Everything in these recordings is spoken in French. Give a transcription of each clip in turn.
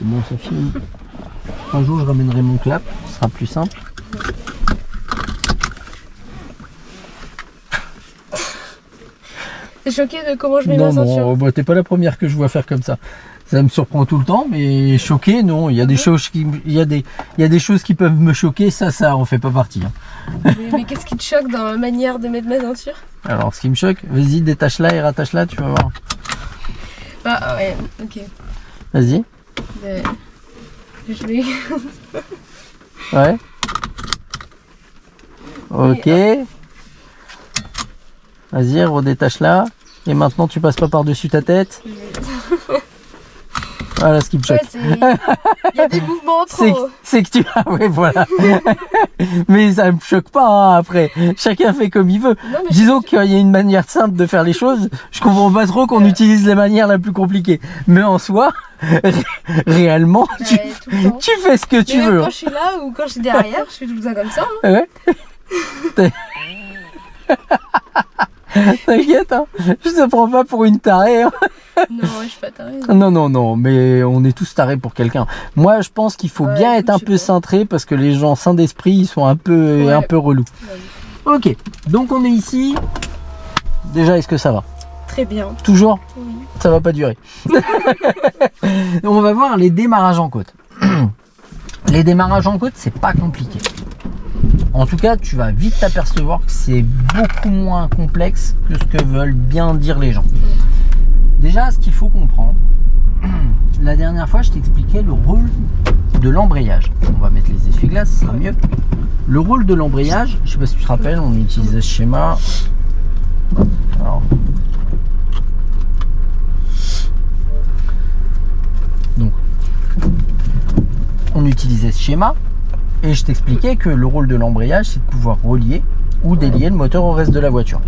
C'est bon, ça filme. Un jour, je ramènerai mon clap, ce sera plus simple. T'es choqué de comment je mets ma ceinture? Non, bah, t'es pas la première que je vois faire comme ça. Ça me surprend tout le temps, mais choqué, non. Il y a des choses qui peuvent me choquer, ça en fait pas partie. Hein. Mais qu'est-ce qui te choque dans ma manière de mettre ma ceinture? Alors, ce qui me choque, vas-y, détache-la et rattache-la, tu vas voir. Ah ouais, ok. Vas-y. Je vais... Ouais. Ok. Vas-y, redétache-la. Et maintenant, tu passes pas par-dessus ta tête. Voilà ce qui me choque. Ouais, il y a des mouvements trop. C'est que tu... Ah ouais, voilà. Mais ça me choque pas, hein, après. Chacun fait comme il veut. Non, Disons qu'il y a une manière simple de faire les choses. Je comprends pas trop qu'on utilise la manière la plus compliquée. Mais en soi, réellement, tu fais ce que tu veux. Quand je suis là ou quand je suis derrière, je fais tout ça comme ça. Hein. Ouais. T'inquiète, hein, je te prends pas pour une tarée. Hein. Non, je suis pas tarée. Non, mais on est tous tarés pour quelqu'un. Moi, je pense qu'il faut bien être un peu cintré parce que les gens sains d'esprit, ils sont un peu relous. Ouais. Ok, donc on est ici. Déjà, est-ce que ça va? Très bien. Toujours? Oui. Ça va pas durer. On va voir les démarrages en côte. Les démarrages en côte, c'est pas compliqué. En tout cas, tu vas vite t'apercevoir que c'est beaucoup moins complexe que ce que veulent bien dire les gens. Déjà, ce qu'il faut comprendre, la dernière fois, je t'expliquais le rôle de l'embrayage. On va mettre les essuie-glaces, ce sera mieux. Le rôle de l'embrayage, je ne sais pas si tu te rappelles, on utilisait ce schéma. Alors. Donc, on utilisait ce schéma. Et je t'expliquais que le rôle de l'embrayage, c'est de pouvoir relier ou délier le moteur au reste de la voiture.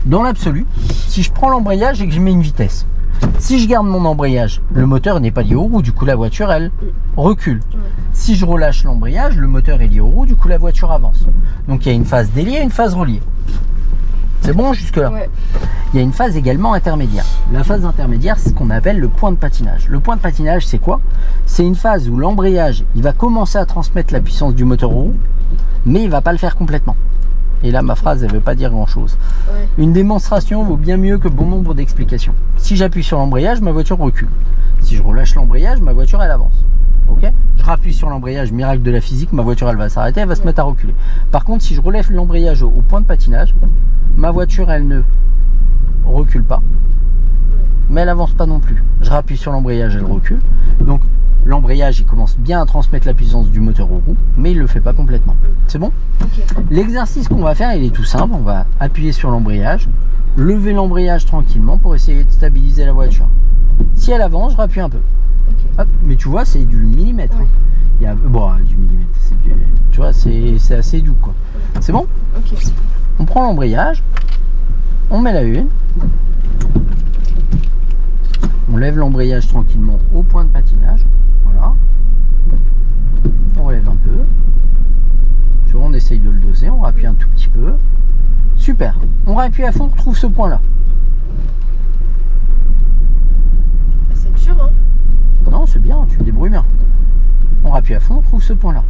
Dans l'absolu, si je prends l'embrayage et que je mets une vitesse, si je garde mon embrayage, le moteur n'est pas lié aux roues, du coup la voiture, elle recule. Si je relâche l'embrayage, le moteur est lié aux roues, du coup la voiture avance. Donc il y a une phase déliée et une phase reliée. C'est bon jusque-là? Ouais. Il y a une phase également intermédiaire. La phase intermédiaire, c'est ce qu'on appelle le point de patinage. Le point de patinage, c'est quoi? C'est une phase où l'embrayage, il va commencer à transmettre la puissance du moteur aux roues, mais il ne va pas le faire complètement. Et là, ma phrase, elle ne veut pas dire grand-chose. Ouais. Une démonstration vaut bien mieux que bon nombre d'explications. Si j'appuie sur l'embrayage, ma voiture recule. Si je relâche l'embrayage, ma voiture, elle avance. Ok? Je rappuie sur l'embrayage, miracle de la physique, ma voiture, elle va s'arrêter, elle va se mettre à reculer. Par contre, si je relève l'embrayage au point de patinage, ma voiture, elle ne recule pas, mais elle avance pas non plus. Je rappuie sur l'embrayage, elle recule. Donc l'embrayage, il commence bien à transmettre la puissance du moteur aux roues, mais il le fait pas complètement. C'est bon? Okay. L'exercice qu'on va faire, il est tout simple. On va appuyer sur l'embrayage, lever l'embrayage tranquillement pour essayer de stabiliser la voiture. Si elle avance, je rappuie un peu. Okay. Hop, mais tu vois, c'est du millimètre. Ouais. Il y a, bon, du millimètre, tu vois, c'est assez doux, quoi. Ouais. C'est bon? Okay. On prend l'embrayage, on met la une, on lève l'embrayage tranquillement au point de patinage, voilà, on relève un peu, tu vois, on essaye de le doser, on rappuie un tout petit peu, super, on rappuie à fond, on retrouve ce point là. C'est dur, hein? Non, c'est bien, tu te débrouilles bien. On rappuie à fond, on trouve ce point là.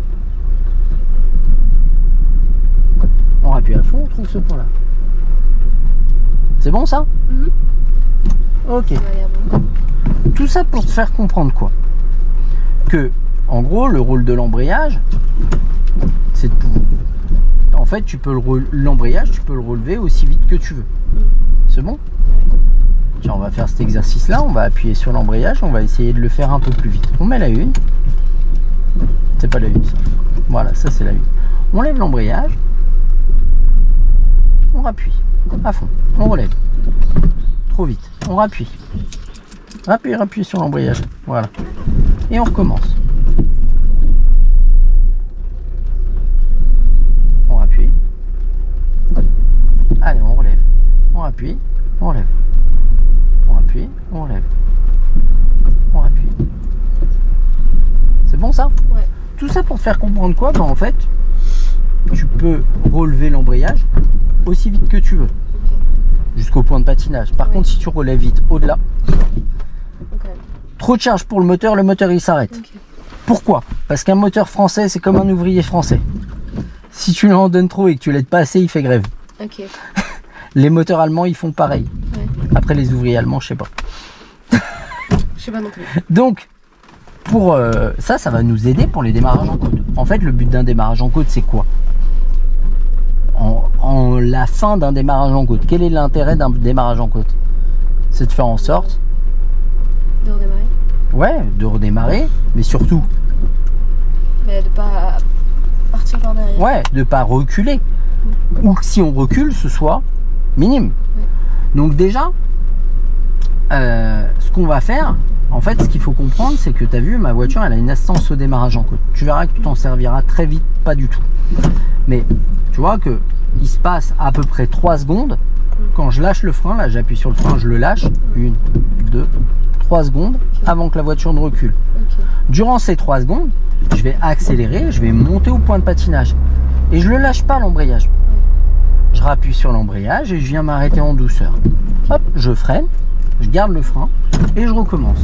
On rappuie à fond, on trouve ce point là. C'est bon ça? Ok. Tout ça pour te faire comprendre quoi? Que, en gros, le rôle de l'embrayage, c'est de pouvoir... En fait, l'embrayage, tu peux le relever aussi vite que tu veux. C'est bon? Tiens, on va faire cet exercice-là. On va appuyer sur l'embrayage. On va essayer de le faire un peu plus vite. On met la une. C'est pas la une, ça. Voilà, ça c'est la une. On lève l'embrayage. On rappuie à fond. On relève. Trop vite. On rappuie. Rappuie sur l'embrayage. Voilà. Et on recommence. On rappuie. Allez, on relève. On appuie. On relève. On appuie. On relève. On appuie. C'est bon ça? Ouais. Tout ça pour te faire comprendre quoi? Ben, en fait, tu peux relever l'embrayage aussi vite que tu veux. Jusqu'au point de patinage. Par contre, si tu relèves vite au-delà, Trop de charge pour le moteur il s'arrête. Ok. Pourquoi? Parce qu'un moteur français, c'est comme un ouvrier français. Si tu lui en donnes trop et que tu l'aides pas assez, il fait grève. Ok. Les moteurs allemands, ils font pareil. Ouais. Après, les ouvriers allemands, je sais pas. Je sais pas non plus. Donc, pour ça va nous aider pour les démarrages en côte. En fait, le but d'un démarrage en côte, c'est quoi? En la fin d'un démarrage en côte, quel est l'intérêt d'un démarrage en côte? C'est de faire en sorte... De redémarrer. Ouais, de redémarrer, mais surtout... Mais de pas partir par derrière. Ouais, de pas reculer. Ou que si on recule, ce soit minime. Donc déjà, ce qu'on va faire, en fait, ce qu'il faut comprendre, c'est que tu as vu, ma voiture, elle a une assistance au démarrage en côte. Tu verras que tu t'en serviras très vite, pas du tout. Mais tu vois que il se passe à peu près 3 secondes. Quand je lâche le frein, là j'appuie sur le frein, je le lâche. 1, 2, 3 secondes avant que la voiture ne recule. Ok. Durant ces 3 secondes, je vais accélérer, je vais monter au point de patinage. Et je ne le lâche pas l'embrayage. Je rappuie sur l'embrayage et je viens m'arrêter en douceur. Hop, je freine, je garde le frein et je recommence.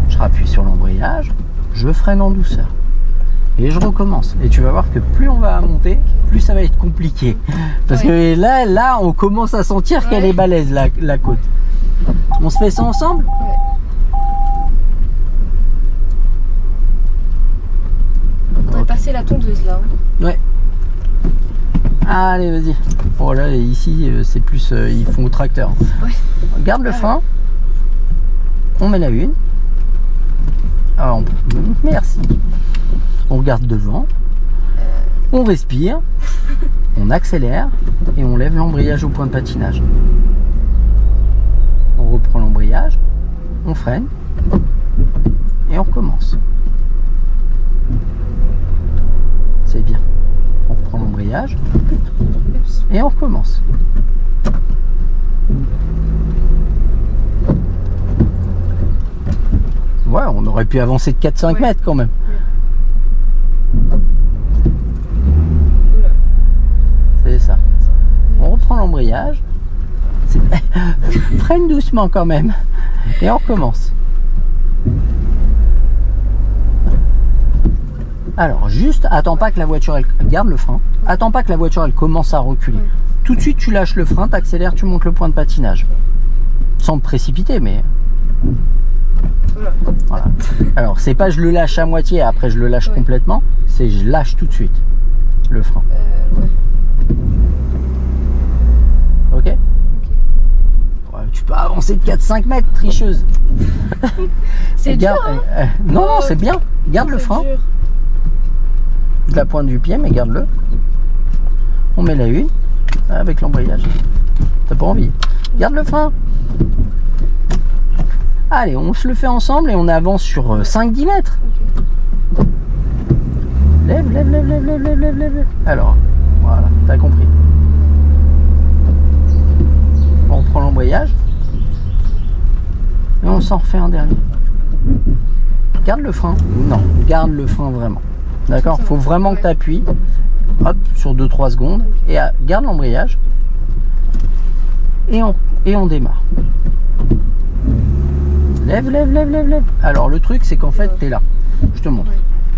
Je rappuie sur l'embrayage, je freine en douceur. Et je recommence. Et tu vas voir que plus on va monter, plus ça va être compliqué. Parce que là, on commence à sentir qu'elle est balèze, la côte. On se fait ça ensemble? On va passer la tondeuse là. Ouais. Allez, vas-y. Oh là, ici, c'est plus... ils font au tracteur. Ouais. Garde le frein. On met la une. Alors, merci. On regarde devant. On respire. On accélère. Et on lève l'embrayage au point de patinage. On reprend l'embrayage. On freine. Et on recommence. C'est bien. On reprend l'embrayage. Et on recommence. Ouais, on aurait pu avancer de 4-5 mètres quand même. C'est ça. On reprend l'embrayage. Freine doucement quand même. Et on recommence. Alors, juste, attends pas que la voiture, elle garde le frein. Attends pas que la voiture, elle commence à reculer. Tout de suite, tu lâches le frein, tu accélères, tu montes le point de patinage. Sans te précipiter, mais... Voilà. Alors, c'est pas je le lâche à moitié et après je le lâche complètement. C'est je lâche tout de suite le frein. Ok. Ouais, tu peux avancer de 4-5 mètres, tricheuse. C'est dur, hein. Non, non, c'est bien. Garde le frein. Dur. De la pointe du pied, mais garde-le. On met la une avec l'embrayage. T'as pas envie. Garde le frein. Allez, on se le fait ensemble et on avance sur 5-10 mètres. Lève, lève, lève, lève, lève, lève, lève, lève. Alors, voilà, t'as compris. On reprend l'embrayage. Et on s'en refait un dernier. Garde le frein. Non, garde le frein vraiment. D'accord? Faut vraiment que tu appuies. Hop, sur 2-3 secondes. Et garde l'embrayage. Et on démarre. Lève, lève, lève, lève, lève. Alors le truc, c'est qu'en fait, tu es là. Je te montre.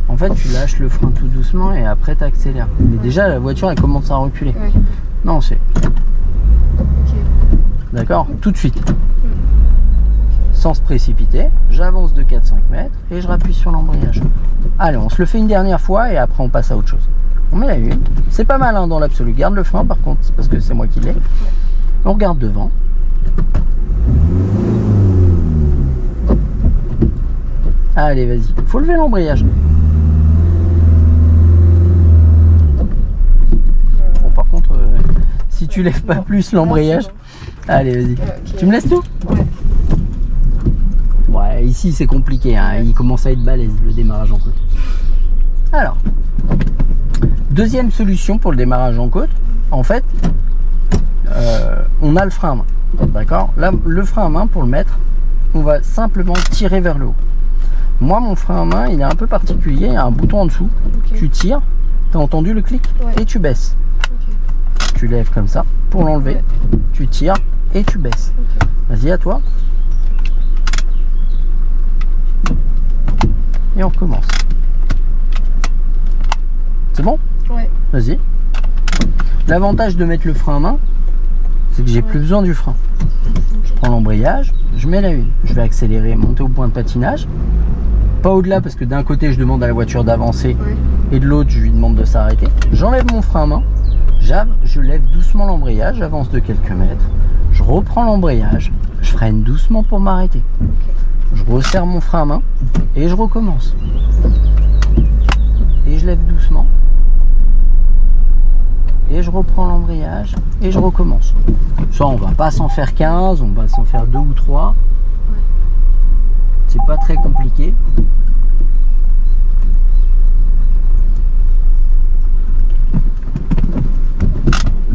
En fait, tu lâches le frein tout doucement et après, tu accélères. Mais déjà, la voiture, elle commence à reculer. Non, c'est... D'accord? Tout de suite. Sans se précipiter, j'avance de 4-5 mètres et je rappuie sur l'embrayage. Allez, on se le fait une dernière fois et après on passe à autre chose. On met la une. C'est pas mal hein, dans l'absolu. Garde le frein par contre, c'est parce que c'est moi qui l'ai. On regarde devant. Allez, vas-y. Faut lever l'embrayage. Bon, par contre, si tu lèves pas plus l'embrayage... Allez, vas-y. Tu me laisses tout? Ouais, ici c'est compliqué, hein. Il commence à être balèze le démarrage en côte. Alors, deuxième solution pour le démarrage en côte, en fait, on a le frein à main. D'accord? Là, le frein à main, pour le mettre, on va simplement tirer vers le haut. Moi, mon frein à main, il est un peu particulier, il y a un bouton en dessous. Tu tires, tu as entendu le clic? Et tu baisses. Tu lèves comme ça pour l'enlever. Tu tires et tu baisses. Vas-y, à toi. Et on recommence. C'est bon? Ouais. Vas-y. L'avantage de mettre le frein à main, c'est que j'ai plus besoin du frein. Je prends l'embrayage, je mets la une. Je vais accélérer, monter au point de patinage. Pas au-delà parce que d'un côté je demande à la voiture d'avancer et de l'autre je lui demande de s'arrêter. J'enlève mon frein à main, je lève doucement l'embrayage, j'avance de quelques mètres. Je reprends l'embrayage, je freine doucement pour m'arrêter. Je resserre mon frein à main et je recommence. Et je lève doucement. Et je reprends l'embrayage et je recommence. Ça, on va pas s'en faire 15, on va s'en faire 2 ou 3. C'est pas très compliqué.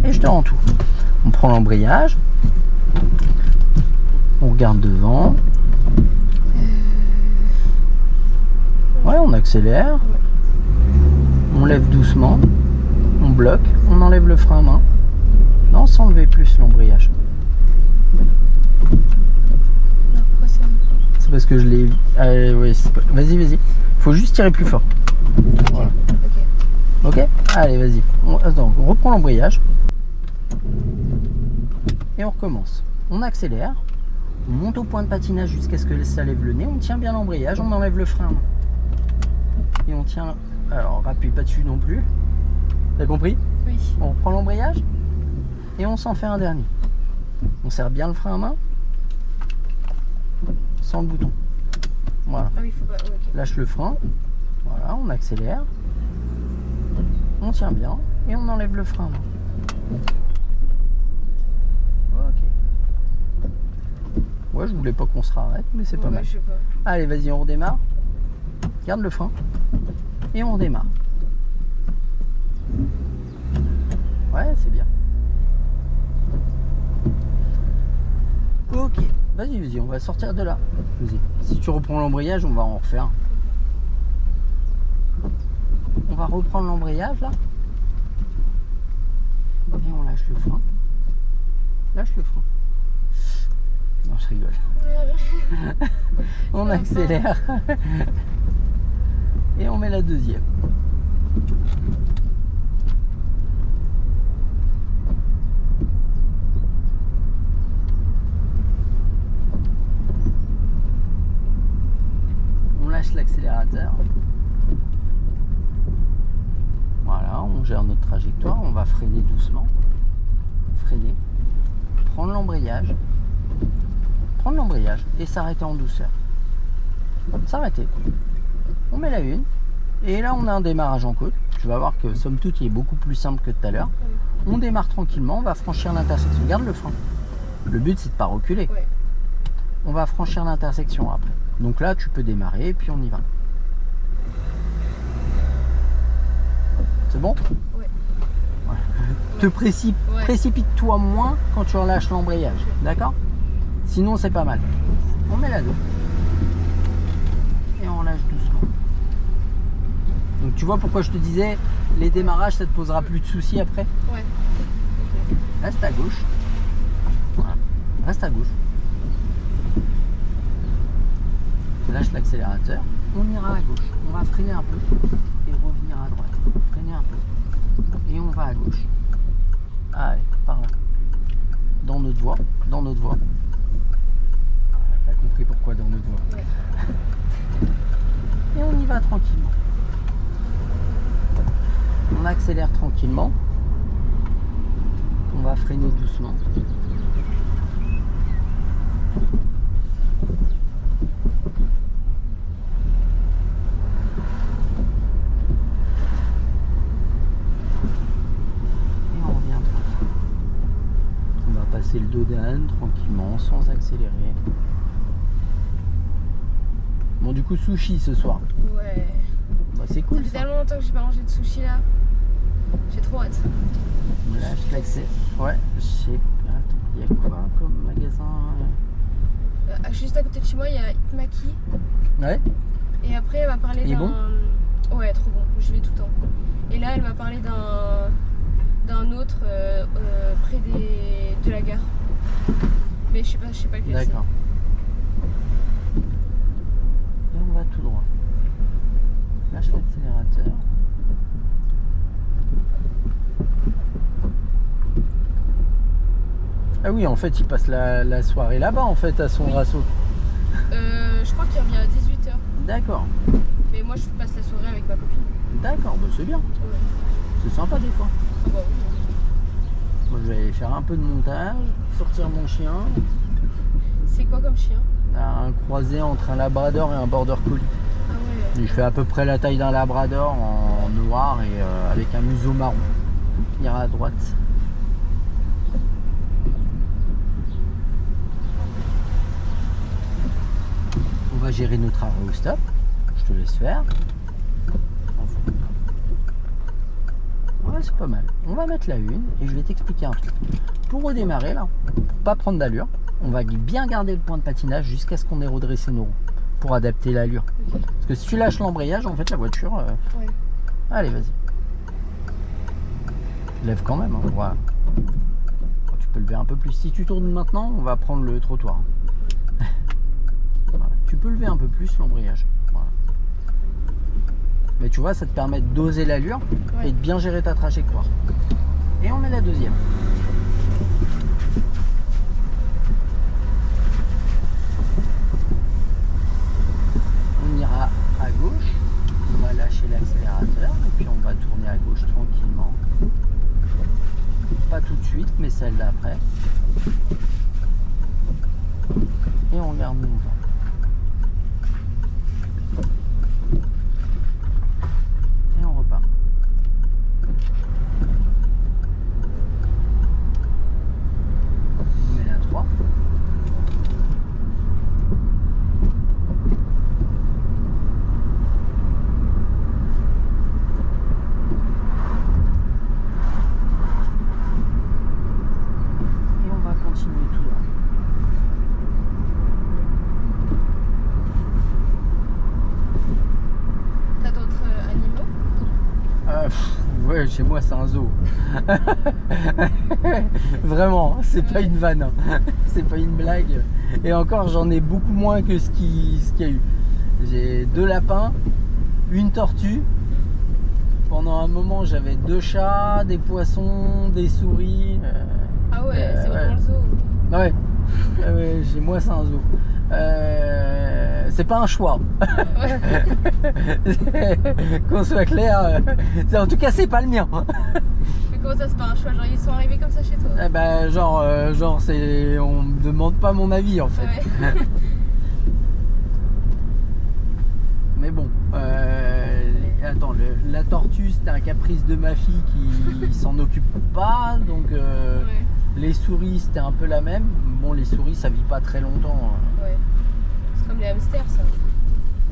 Et je te rends tout. On prend l'embrayage. On regarde devant. Ouais, on accélère. On lève doucement. On bloque. On enlève le frein à main. Non, sans lever plus l'embrayage. C'est parce que je l'ai... ouais, vas-y, vas-y. Faut juste tirer plus fort. Voilà. Ok. Allez, vas-y. Attends, on reprend l'embrayage. Et on recommence. On accélère. On monte au point de patinage jusqu'à ce que ça lève le nez. On tient bien l'embrayage. On enlève le frein. Et on tient... Alors, appuie pas dessus non plus. T'as compris? Oui. On reprend l'embrayage. Et on s'en fait un dernier. On serre bien le frein à main. Sans le bouton. Voilà. Ah oui, faut pas... okay. Lâche le frein. Voilà, on accélère. On tient bien. Et on enlève le frein à main. Ok. Ouais, je voulais pas qu'on se arrête, mais c'est pas mal. Je sais pas. Allez, vas-y, on redémarre. Garde le frein. Et on redémarre. Ouais, c'est bien. Ok. Vas-y, vas-y, on va sortir de là. Vas-y. Si tu reprends l'embrayage, on va en refaire. On va reprendre l'embrayage là. Et on lâche le frein. Lâche le frein. Non, je rigole. On accélère. Et on met la deuxième. On lâche l'accélérateur. Voilà, on gère notre trajectoire. On va freiner doucement. Freiner. Prendre l'embrayage. Prendre l'embrayage et s'arrêter en douceur. S'arrêter. On met la une. Et là, on a un démarrage en côte. Tu vas voir que, somme toute, il est beaucoup plus simple que tout à l'heure. On démarre tranquillement. On va franchir l'intersection. Garde le frein. Le but, c'est de ne pas reculer. On va franchir l'intersection après. Donc là, tu peux démarrer et puis on y va. C'est bon? Ouais. Précipite-toi moins quand tu relâches l'embrayage. D'accord? Sinon, c'est pas mal. On met la dos. Et on lâche doucement. Donc tu vois pourquoi je te disais, les démarrages, ça te posera plus de soucis après? Ouais. Reste à gauche. Voilà. Reste à gauche. Lâche l'accélérateur. On ira à gauche. On va freiner un peu et revenir à droite. Freiner un peu. Et on va à gauche. Allez, par là. Dans notre voie. Dans notre voie. T'as compris pourquoi dans notre voie. Ouais. Et on y va tranquillement. On accélère tranquillement. On va freiner doucement. Et on revient tranquille. On va passer le dos d'âne tranquillement, sans accélérer. Bon, du coup, sushi ce soir. Ouais. Bah, c'est cool. Ça fait Ça. tellement longtemps que j'ai pas mangé de sushi là. J'ai trop hâte. Là, je l'accès. Ouais, je sais pas. Attends, il y a quoi comme magasin? Juste à côté de chez moi, il y a Itmaki. Ouais. Et après, elle m'a parlé Il est d'un. bon? Ouais, trop bon. Je vais tout le temps. Et là, elle m'a parlé d'un autre près de la gare. Mais je sais pas lequel c'est. D'accord. Et on va tout droit. Ah oui, en fait, il passe la soirée là-bas, en fait, à son rasso. Je crois qu'il revient à 18 h. D'accord. Mais moi, je passe la soirée avec ma copine. D'accord, bah c'est bien. Ouais. C'est sympa des fois. Ah bah oui. Moi, je vais aller faire un peu de montage, sortir mon chien. C'est quoi comme chien? Un croisé entre un labrador et un border collie. Ah ouais. Il fait à peu près la taille d'un labrador en noir et avec un museau marron. Il ira à droite. On va gérer notre arrêt au stop. Je te laisse faire. Ouais, c'est pas mal. On va mettre la une et je vais t'expliquer un truc. Pour redémarrer là, pour pas prendre d'allure, on va bien garder le point de patinage jusqu'à ce qu'on ait redressé nos roues pour adapter l'allure. Okay. Parce que si tu lâches l'embrayage, en fait la voiture... Ouais. Allez, vas-y. Lève quand même, hein. Voilà. Tu peux lever un peu plus. Si tu tournes maintenant, on va prendre le trottoir. Voilà. Tu peux lever un peu plus l'embrayage. Voilà. Mais tu vois, ça te permet de doser l'allure et de bien gérer ta trajectoire. Et on met la deuxième. On ira à gauche, on va lâcher l'accélérateur et puis on va tourner à gauche tranquillement. Pas tout de suite, mais celle d'après. Et on garde mon vent. Et on repart. On met la 3. Et on va continuer tout droit. T'as d'autres animaux? Ouais, chez moi c'est un zoo. Vraiment, c'est pas une vanne, hein. C'est pas une blague. Et encore, j'en ai beaucoup moins que ce qu'il y a eu. J'ai 2 lapins, une tortue. Pendant un moment, j'avais 2 chats, des poissons, des souris. Ah ouais, c'est vraiment le zoo. Ouais, ouais, chez moi c'est un zoo. C'est pas un choix. Ouais. Qu'on soit clair, en tout cas c'est pas le mien. Mais comment ça, c'est pas un choix? Genre ils sont arrivés comme ça chez toi? Eh ben, genre c'est, on me demande pas mon avis en fait. Ouais. Mais bon, attends, la tortue c'était un caprice de ma fille qui s'en occupe pas, donc Ouais. les souris c'était un peu la même. Bon, les souris ça vit pas très longtemps. Ouais. C'est comme les hamsters, ça.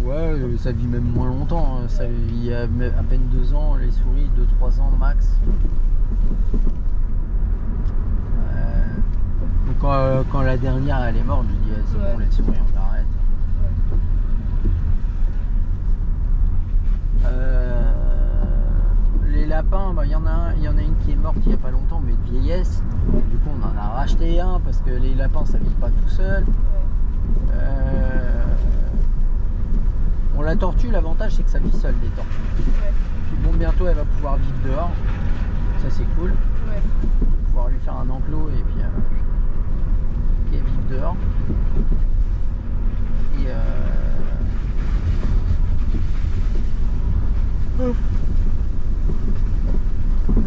Ouais, ça vit même moins longtemps, hein. Ça vit à peine 2 ans, les souris 2-3 ans max. Donc quand la dernière elle est morte, je dis c'est bon, les souris on arrête. Les lapins, il y en a une qui est morte il n'y a pas longtemps, mais de vieillesse. Du coup on en a racheté un parce que les lapins ça vit pas tout seul. Bon, la tortue, l'avantage c'est que ça vit seule, les tortues. Puis bon, bientôt elle va pouvoir vivre dehors, ça c'est cool. Ouais. Pouvoir lui faire un enclos et puis qu'elle vive dehors. Et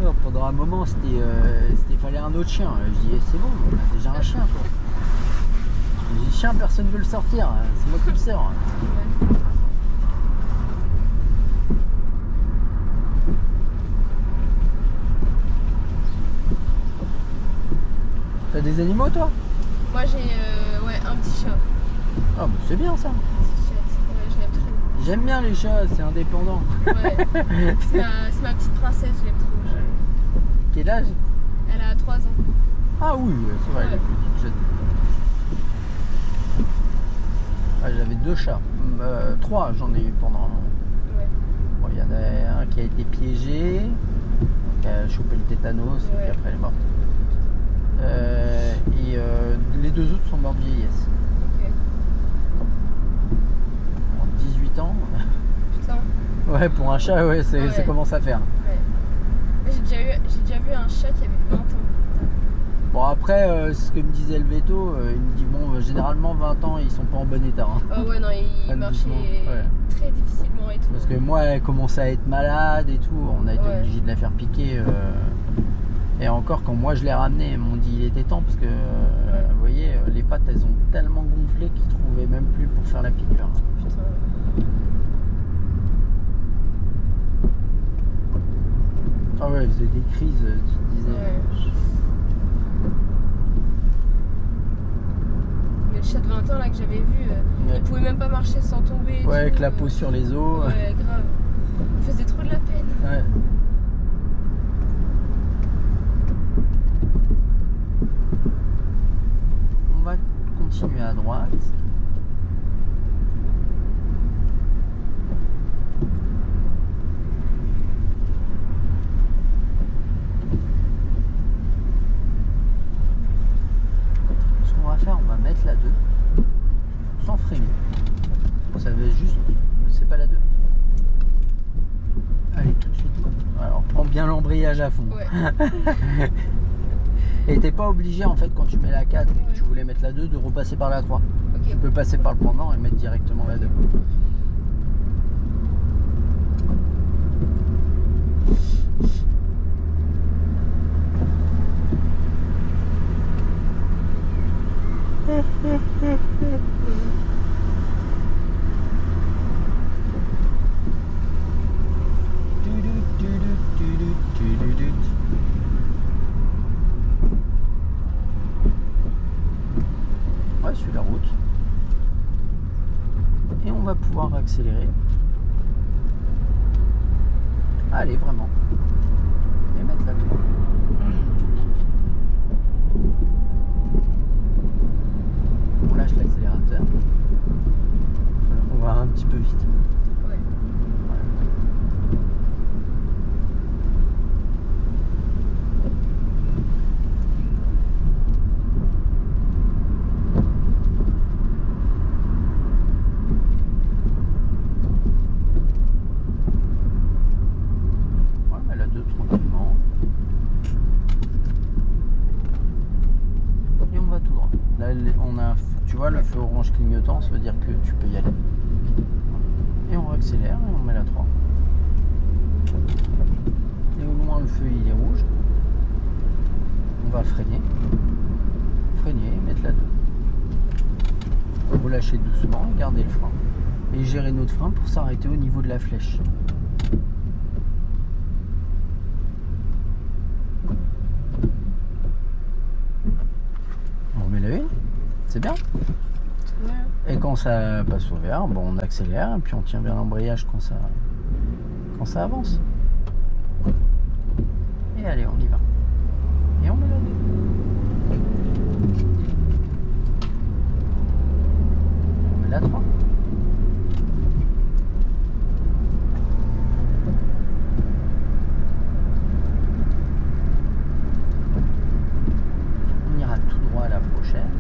alors, pendant un moment c'était fallait un autre chien. Je dis c'est bon, on a déjà un chien quoi. Je dis chien, personne ne veut le sortir, c'est moi qui le sors. Ouais. T'as des animaux toi? Moi j'ai ouais, un petit chat. Ah bah c'est bien ça. Un petit chat. Ouais, je l'aime trop. J'aime bien les chats, c'est indépendant. Ouais. C'est ma petite princesse, je l'aime trop. Quel âge? Elle a 3 ans. Ah oui, c'est vrai, elle est plus toute jeune. Ah, j'avais 2 chats. 3 j'en ai eu pendant un moment. Ouais. Bon, il y en a un qui a été piégé, qui a chopé le tétanos et puis après elle est morte. Et les 2 autres sont morts de vieillesse. Ok. En 18 ans. Putain. Ouais, pour un chat, ouais, ça commence à faire. Ouais. J'ai déjà vu un chat qui avait 20 ans. Bon après, ce que me disait le veto, il me dit bon, généralement 20 ans ils sont pas en bon état. Hein. Ah ouais, non, il marchait très difficilement et tout. Parce que moi, elle commençait à être malade et tout, on a été obligé de la faire piquer. Et encore, quand moi je l'ai ramené, ils m'ont dit il était temps parce que, vous voyez, les pattes elles ont tellement gonflé qu'ils trouvaient même plus pour faire la piqûre. Putain. Ah ouais, elle faisait des crises, tu te disais. Ouais. Mais le chat de 20 ans là que j'avais vu, il pouvait même pas marcher sans tomber. Ouais, avec la peau sur les os. Ouais, grave. Il faisait trop de la peine. Ouais. On va continuer à droite. On va mettre la 2 sans freiner. Ça veut juste, c'est pas la 2. Allez, tout de suite. Alors, prends bien l'embrayage à fond. Ouais. Et t'es pas obligé en fait quand tu mets la 4 et que tu voulais mettre la 2 de repasser par la 3. Okay. Tu peux passer par le pendant et mettre directement la 2. Ouais, sur la route. Et on va pouvoir accélérer. Allez, vraiment. Et mettre la 2. On lâche l'accélérateur. On va un petit peu vite. Ouais. Ouais, la 2 tranquillement. Et on va tout droit. Là, on a, tu vois, le feu orange clignotant, ça veut dire que tu peux y aller. Et on accélère et on met la 3. Et au loin, le feu il est rouge. On va freiner. Freiner et mettre la 2. Relâcher doucement et garder le frein. Et gérer notre frein pour s'arrêter au niveau de la flèche. On remet la 1. C'est bien. Ouais. Et quand ça passe au vert, bon, on accélère et puis on tient bien l'embrayage quand ça avance. Et allez, on y va. Et on met la 2. On met la 3. On ira tout droit à la prochaine.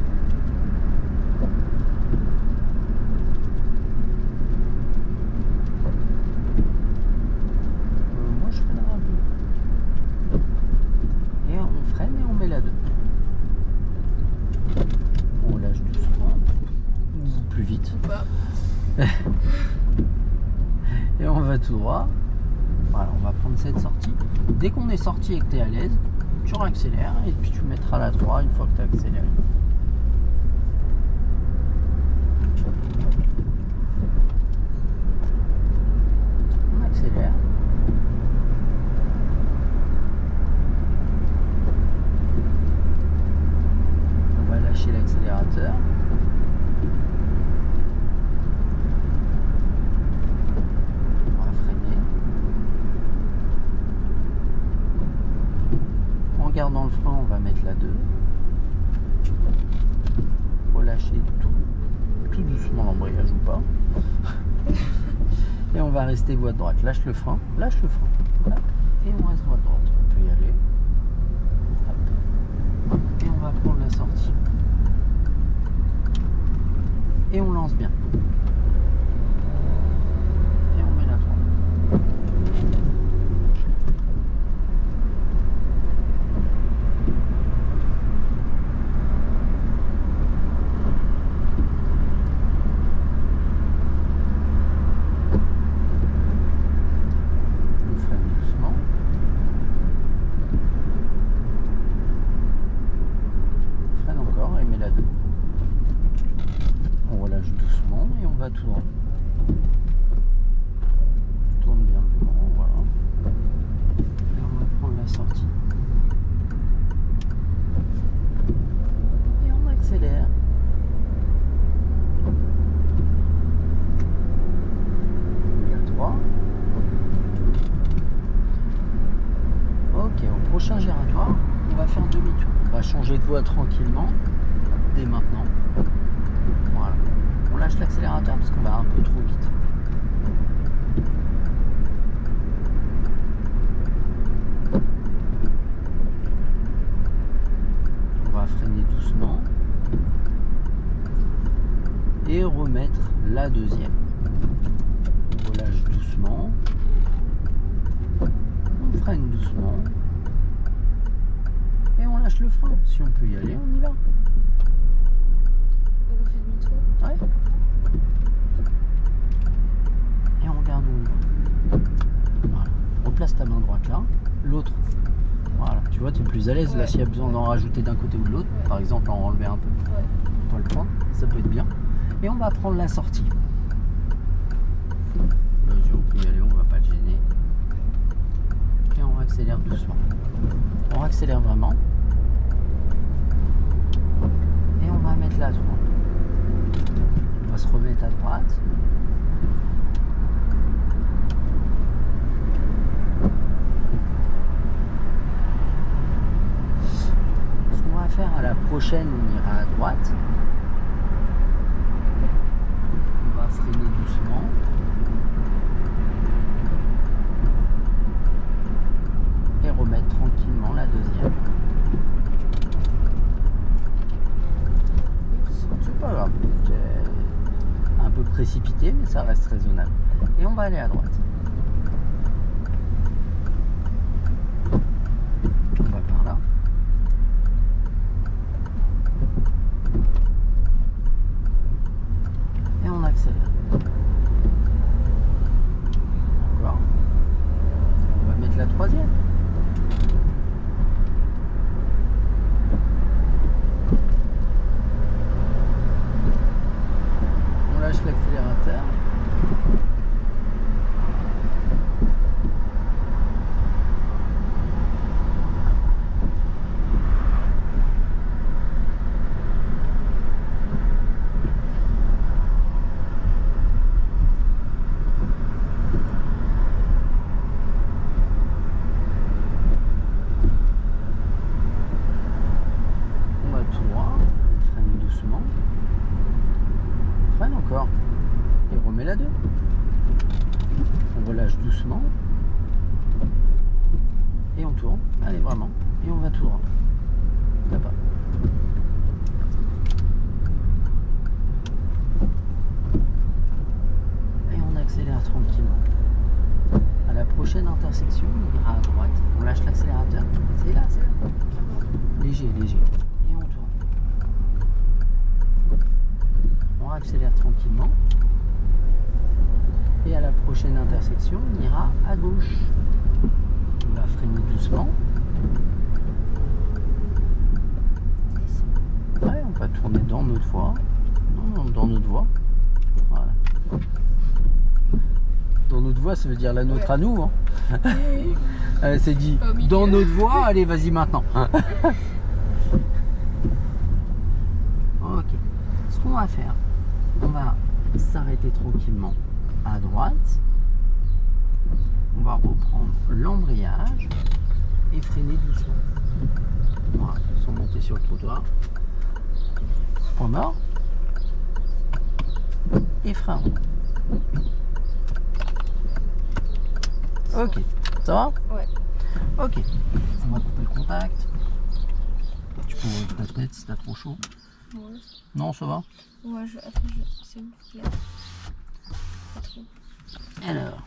Moi je freinerai un peu. Et on freine et on met la 2. On lâche doucement. Ou plus vite. Ou pas. Et on va tout droit. Voilà, on va prendre cette sortie. Dès qu'on est sorti et que tu es à l'aise, tu réaccélères et puis tu mettras la 3 une fois que tu as accéléré. On accélère. On va lâcher l'accélérateur. On va freiner. En gardant le frein, on va mettre la 2. Relâcher tout doucement l'embrayage ou pas. Et on va rester voie de droite. Lâche le frein. Hop. Et on reste voie de droite. On peut y aller. Hop. Et on va prendre la sortie. Et on lance bien. Et on met la 3. va tout droit. Tourne bien devant, voilà. Et on va prendre la sortie. Et on accélère. La 3. Ok, au prochain giratoire, on va faire demi-tour. On va changer de voie tranquillement, dès maintenant. Voilà. On lâche l'accélérateur parce qu'on va un peu trop vite. On va freiner doucement. Et remettre la deuxième. On relâche doucement. On freine doucement. Et on lâche le frein. Si on peut y aller, on y va. Donc on fait demi-tour. Ouais. Et on regarde où on va. Voilà. Replace ta main droite là. L'autre. Voilà. Tu vois, tu es plus à l'aise. Là, Ouais. s'il y a besoin d'en rajouter d'un côté ou de l'autre, Ouais. par exemple, en enlever un peu, Ouais. on peut le prendre. Ça peut être bien. Et on va prendre la sortie. Vas-y, on peut y aller, on va pas le gêner. Et on accélère doucement. On accélère vraiment. Et on va mettre la 3. On va se remettre à droite. Ce qu'on va faire à la prochaine, on ira à droite. On va freiner doucement. Et remettre tranquillement la deuxième. C'est pas grave. C'est un peu précipité, mais ça reste raisonnable. Et on va aller à droite. On va par là. Et on accélère. Encore. On va mettre la troisième. On lâche l'accélérateur. On va tout droit, on freine doucement. On freine encore. Et on remet la 2. On relâche doucement. Et on tourne. Allez, vraiment. Et on va tout droit. Là-bas. Et on accélère tranquillement. À la prochaine intersection, on ira à droite. On lâche l'accélérateur. C'est là, c'est là. Léger, léger. Et on tourne. On accélère tranquillement. Et à la prochaine intersection, on ira à gauche. On va freiner doucement. Ouais, on va tourner dans notre voie. Non, dans notre voie. Voilà. Dans notre voie, ça veut dire la nôtre Ouais. à nous. Hein. Elle s'est dit, Au milieu. dans notre voie, allez, vas-y maintenant. Ok. Ce qu'on va faire, on va s'arrêter tranquillement à droite. On va reprendre l'embrayage et freiner doucement. Voilà, sans monter sur le trottoir. Point mort. Et frein. Ok, ça va? Ouais. Ok, on va couper le contact. Tu peux ouvrir ta tête si t'as trop chaud. Ouais. Non, ça va? Ouais, attends, c'est où? Là. Pas trop. Alors,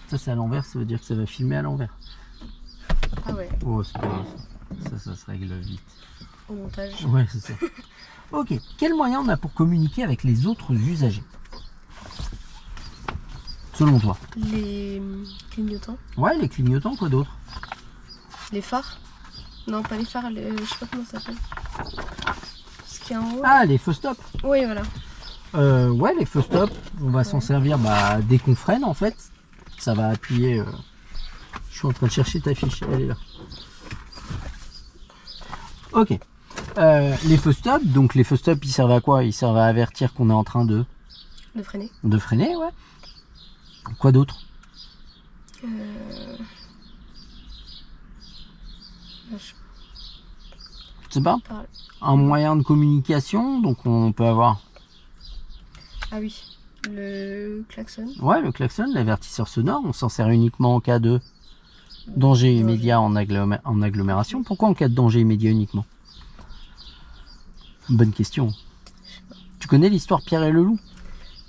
ça c'est à l'envers, ça veut dire que ça va filmer à l'envers. Ah ouais, Oh, c'est pas grave. Ça se règle vite. au montage. Ouais, c'est ça. Ok, quel moyen on a pour communiquer avec les autres usagers? Selon toi? Les clignotants. Ouais, les clignotants, quoi d'autre? Les phares. Non, pas les phares, je sais pas comment ça s'appelle. Ce qui est en haut. Ah, les feux stop. Oui, voilà. Ouais, les feux stop, on va s'en servir dès qu'on freine en fait. Ça va appuyer. Je suis en train de chercher ta fiche, elle est là. Ok. Les feux stop, donc les feux stop ils servent à quoi? Ils servent à avertir qu'on est en train de freiner. De freiner, ouais. Quoi d'autre? Je sais pas. Parle. Un moyen de communication, donc on peut avoir. Ah oui, le klaxon. Ouais, le klaxon, l'avertisseur sonore, on s'en sert uniquement en cas de danger immédiat en agglomération. Pourquoi en cas de danger immédiat uniquement? Bonne question. Tu connais l'histoire Pierre et le loup?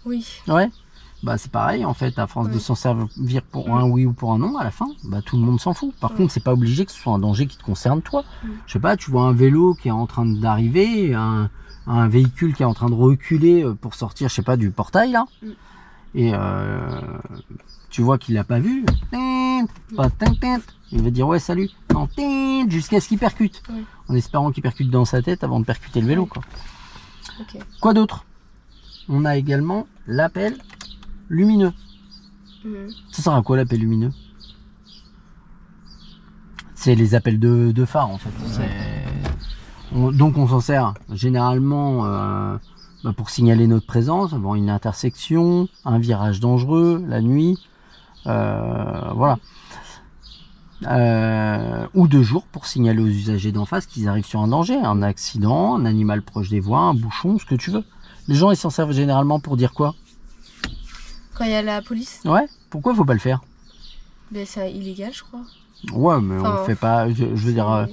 Oui. Ouais. Bah c'est pareil en fait, à force de s'en servir pour un oui ou pour un non, à la fin, tout le monde s'en fout. Par contre, c'est pas obligé que ce soit un danger qui te concerne toi. Je sais pas, tu vois un vélo qui est en train d'arriver, un véhicule qui est en train de reculer pour sortir, je sais pas, du portail là, et tu vois qu'il l'a pas vu, il va dire ouais salut, non, jusqu'à ce qu'il percute, en espérant qu'il percute dans sa tête avant de percuter le vélo quoi. Quoi d'autre? On a également l'appel lumineux. Ça sert à quoi l'appel lumineux? C'est les appels de phare en fait. Donc on s'en sert généralement pour signaler notre présence avant une intersection, un virage dangereux, la nuit, voilà. Ou de jour pour signaler aux usagers d'en face qu'ils arrivent sur un danger, un accident, un animal proche des voies, un bouchon, ce que tu veux. Les gens ils s'en servent généralement pour dire quoi? Quand il y a la police? Ouais, pourquoi faut pas le faire? Ben c'est illégal je crois. Ouais, mais on fait pas, je veux dire,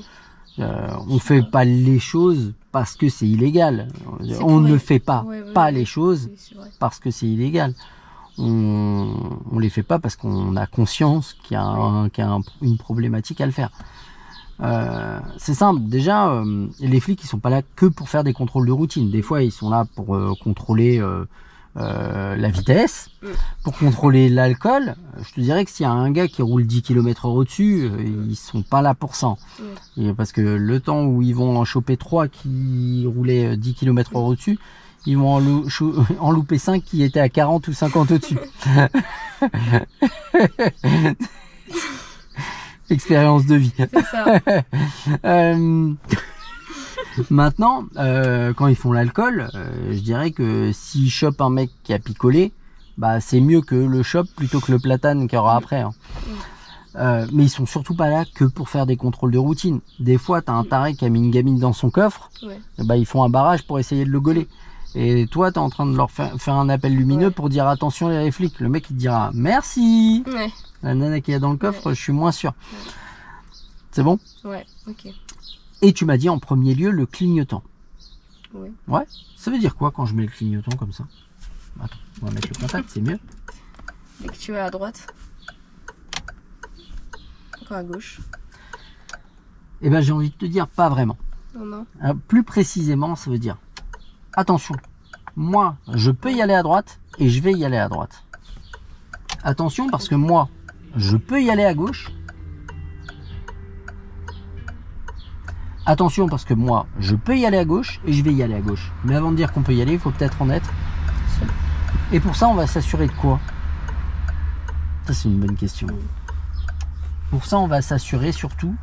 on fait pas les choses parce que c'est illégal. On ne fait pas les choses parce que c'est illégal. On les fait pas parce qu'on a conscience qu'il y a, une problématique à le faire. C'est simple, déjà les flics ils sont pas là que pour faire des contrôles de routine. Des fois ils sont là pour contrôler la vitesse, pour contrôler l'alcool. Je te dirais que s'il y a un gars qui roule 10 km/h au-dessus, ils sont pas là pour ça. Et parce que le temps où ils vont en choper 3 qui roulaient 10 km/h au-dessus, ils vont en louper 5 qui étaient à 40 ou 50 au-dessus. Expérience de vie. C'est ça. Maintenant, quand ils font l'alcool, je dirais que s'ils chopent un mec qui a picolé, c'est mieux que le chope plutôt que le platane qu'il y aura après. Hein. Mais ils sont surtout pas là que pour faire des contrôles de routine. Des fois, t'as un taré qui a mis une gamine dans son coffre, ils font un barrage pour essayer de le gauler. Et toi, t'es en train de leur faire un appel lumineux pour dire attention les flics. Le mec il te dira merci. La nana qui est dans le coffre, je suis moins sûr. C'est bon? Ouais, ok. Et tu m'as dit en premier lieu le clignotant. Ouais. Ça veut dire quoi quand je mets le clignotant comme ça? Attends, on va mettre le contact, c'est mieux. Dès que tu vas à droite. Encore à gauche. Eh ben j'ai envie de te dire pas vraiment. Non. Plus précisément, ça veut dire attention, moi je peux y aller à droite et je vais y aller à droite. Attention parce que moi je peux y aller à gauche. Attention parce que moi je peux y aller à gauche et je vais y aller à gauche. Mais avant de dire qu'on peut y aller, il faut peut-être en être. Et pour ça on va s'assurer de quoi? Ça c'est une bonne question. Pour ça on va s'assurer surtout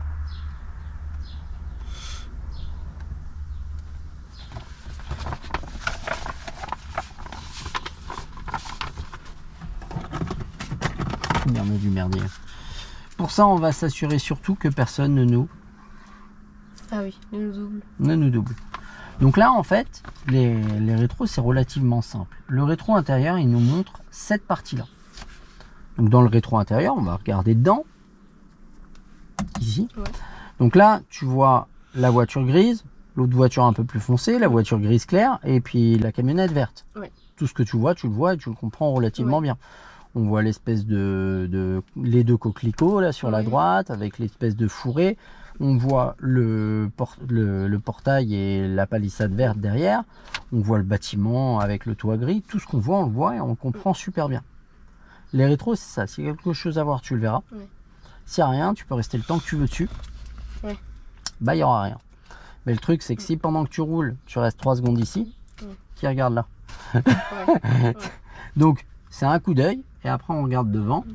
du merdier. Pour ça on va s'assurer surtout que personne ne nous double. Donc là en fait les rétros c'est relativement simple. Le rétro intérieur il nous montre cette partie là. Donc dans le rétro intérieur on va regarder dedans ici. Donc là tu vois la voiture grise, l'autre voiture un peu plus foncée, la voiture grise claire et puis la camionnette verte. Tout ce que tu vois et tu le comprends relativement bien. On voit l'espèce les deux coquelicots là sur la droite avec l'espèce de fourré. On voit le portail et la palissade verte derrière. On voit le bâtiment avec le toit gris. Tout ce qu'on voit, on le voit et on le comprend super bien. Les rétros, c'est ça. S'il y a quelque chose à voir, tu le verras. S'il n'y a rien, tu peux rester le temps que tu veux dessus. Il n'y aura rien. Mais le truc, c'est que si pendant que tu roules, tu restes 3 secondes ici, qui regarde là? Ouais. Donc, c'est un coup d'œil et après on regarde devant. De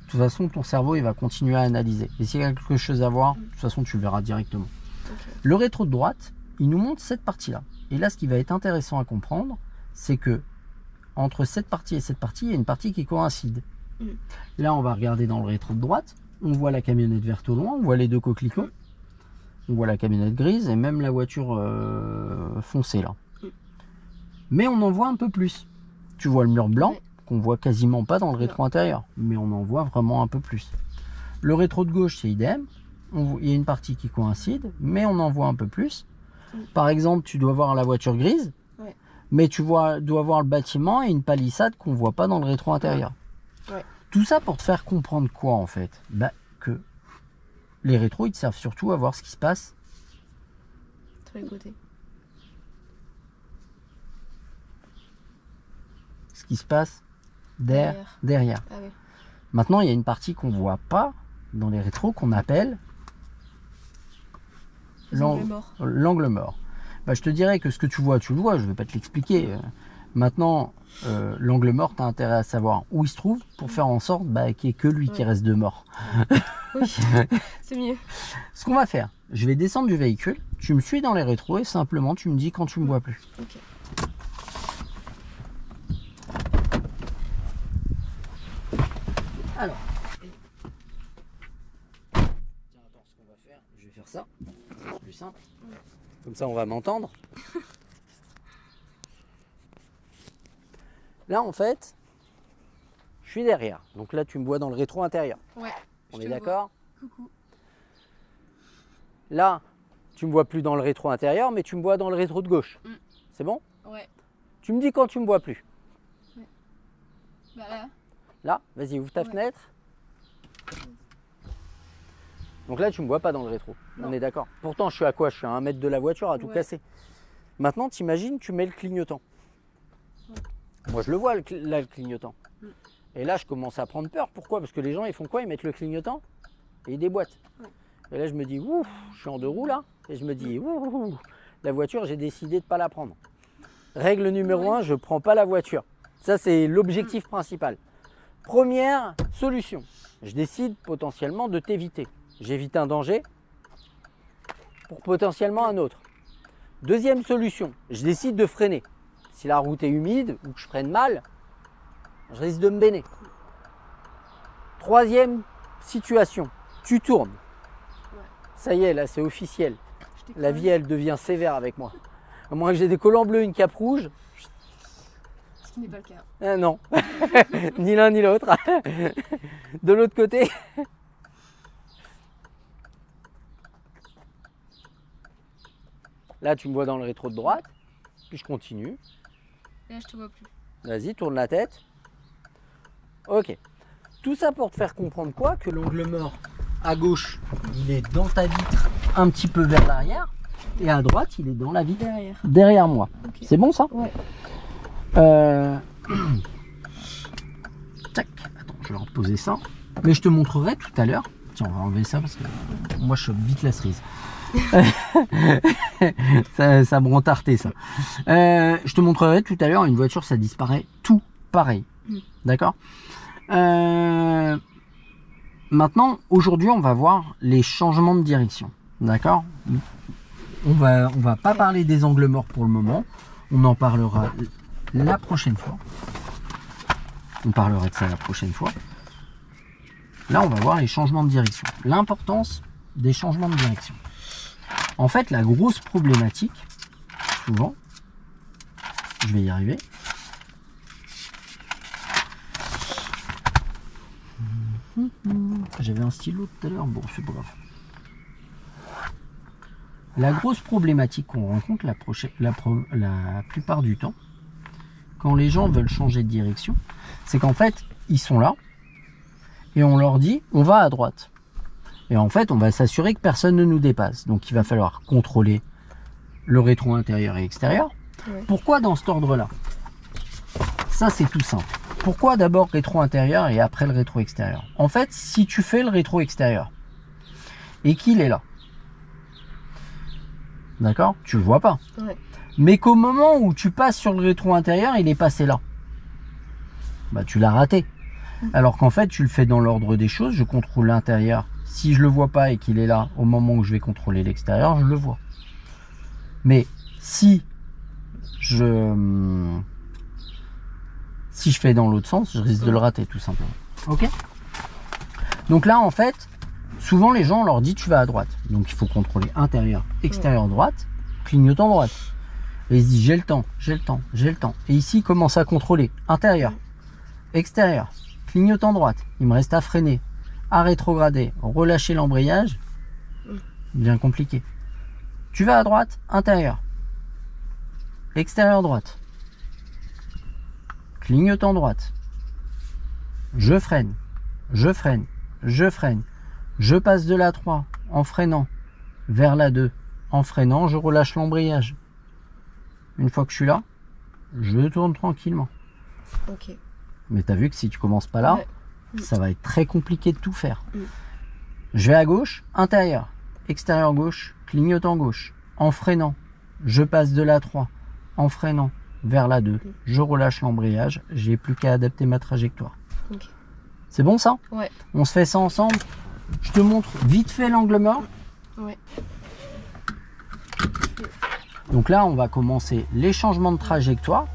toute façon, ton cerveau, il va continuer à analyser. Et s'il y a quelque chose à voir, de toute façon, tu le verras directement. Ok. Le rétro de droite, il nous montre cette partie-là. Et là, ce qui va être intéressant à comprendre, c'est que entre cette partie et cette partie, il y a une partie qui coïncide. Là, on va regarder dans le rétro de droite. On voit la camionnette verte au loin, on voit les deux coquelicots. On voit la camionnette grise et même la voiture foncée là. Mais on en voit un peu plus. Tu vois le mur blanc, qu'on voit quasiment pas dans le rétro intérieur, mais on en voit vraiment un peu plus. Le rétro de gauche, c'est idem. Il y a une partie qui coïncide, mais on en voit un peu plus. Par exemple, tu dois voir la voiture grise, mais tu dois voir le bâtiment et une palissade qu'on voit pas dans le rétro intérieur. Tout ça pour te faire comprendre quoi en fait? Bah, que les rétros, ils te servent surtout à voir ce qui se passe Sur les côtés. Ce qui se passe derrière. Ah oui. Maintenant, il y a une partie qu'on voit pas dans les rétros qu'on appelle l'angle mort. Bah, je te dirais que ce que tu vois, je ne vais pas te l'expliquer. Maintenant, l'angle mort, tu as intérêt à savoir où il se trouve pour faire en sorte qu'il n'y ait que lui qui reste de mort. Oui, c'est mieux. Ce qu'on va faire, je vais descendre du véhicule, tu me suis dans les rétros et simplement tu me dis quand tu me vois plus. Ok. Alors, tiens, attends, ce qu'on va faire, je vais faire ça, c'est plus simple. Comme ça, on va m'entendre. Là, en fait, je suis derrière. Donc là, tu me vois dans le rétro intérieur. Ouais. On est d'accord? Coucou. Là, tu me vois plus dans le rétro intérieur, mais tu me vois dans le rétro de gauche. C'est bon? Ouais. Tu me dis quand tu me vois plus. Ouais. Bah là. Là, vas-y, ouvre ta fenêtre. Donc là, tu me vois pas dans le rétro. Non. On est d'accord. Pourtant, je suis à quoi? Je suis à 1 mètre de la voiture à tout casser. Maintenant, t'imagines, tu mets le clignotant. Moi, je le vois, là, le clignotant. Et là, je commence à prendre peur. Pourquoi? Parce que les gens, ils font quoi? Ils mettent le clignotant et ils déboîtent. Et là, je me dis, ouf, je suis en 2 roues là. Et je me dis, ouf, la voiture, j'ai décidé de ne pas la prendre. Règle numéro 1, je ne prends pas la voiture. Ça, c'est l'objectif principal. Première solution, je décide potentiellement de t'éviter. J'évite un danger pour potentiellement un autre. Deuxième solution, je décide de freiner. Si la route est humide ou que je freine mal, je risque de me béner. Troisième situation, tu tournes. Ça y est, là c'est officiel. La vie, elle devient sévère avec moi. À moins que j'ai des collants bleus, une cape rouge. Ce qui n'est pas le cas. Non, ni l'un ni l'autre. De l'autre côté. Là, tu me vois dans le rétro de droite. Puis je continue. Et là, je te vois plus. Vas-y, tourne la tête. Ok. Tout ça pour te faire comprendre quoi? Que l'angle mort à gauche, il est dans ta vitre un petit peu vers l'arrière. Et à droite, il est dans la vitre derrière moi. Okay. C'est bon ça? Ouais. Tac. Attends, je vais reposer ça. Mais je te montrerai tout à l'heure. Tiens, on va enlever ça parce que moi je chope vite la cerise. ça me rend tarté ça. Je te montrerai tout à l'heure, une voiture ça disparaît tout pareil. D'accord? Maintenant, aujourd'hui, on va voir les changements de direction. D'accord? On va pas parler des angles morts pour le moment. On en parlera la prochaine fois. On parlera de ça la prochaine fois. Là, on va voir les changements de direction. L'importance des changements de direction. En fait, la grosse problématique, souvent, je vais y arriver. J'avais un stylo tout à l'heure, bon, c'est pas grave. La grosse problématique qu'on rencontre la plupart du temps, quand les gens veulent changer de direction, c'est qu'en fait, ils sont là et on leur dit on va à droite. Et en fait, on va s'assurer que personne ne nous dépasse. Donc, il va falloir contrôler le rétro intérieur et extérieur. Ouais. Pourquoi dans cet ordre-là? Ça, c'est tout simple. Pourquoi d'abord rétro intérieur et après le rétro extérieur? En fait, si tu fais le rétro extérieur et qu'il est là, d'accord, tu le vois pas. Ouais. mais qu'au moment où tu passes sur le rétro intérieur, il est passé là. Bah, tu l'as raté. Alors qu'en fait, tu le fais dans l'ordre des choses. Je contrôle l'intérieur. Si je le vois pas et qu'il est là au moment où je vais contrôler l'extérieur, je le vois. Mais si je fais dans l'autre sens, je risque de le rater tout simplement. Ok? Donc là, en fait, souvent les gens on leur dit tu vas à droite. Donc il faut contrôler intérieur, extérieur, droite, clignotant droite. Et il se dit j'ai le temps, j'ai le temps, j'ai le temps. Et ici, il commence à contrôler intérieur, extérieur, clignotant droite. Il me reste à freiner, à rétrograder, relâcher l'embrayage. Bien compliqué. Tu vas à droite, intérieur, extérieur droite, clignotant droite. Je freine, je freine, je freine. Je passe de la 3 en freinant vers la 2. En freinant, je relâche l'embrayage. Une fois que je suis là, je tourne tranquillement. Ok. Mais tu as vu que si tu commences pas là, ça va être très compliqué de tout faire. Je vais à gauche, intérieur, extérieur gauche, clignotant gauche. En freinant, je passe de la 3 en freinant vers la 2. Je relâche l'embrayage. J'ai plus qu'à adapter ma trajectoire. Ok. C'est bon ça? Ouais. On se fait ça ensemble. Je te montre vite fait l'angle mort. Ouais. Donc là, on va commencer les changements de trajectoire,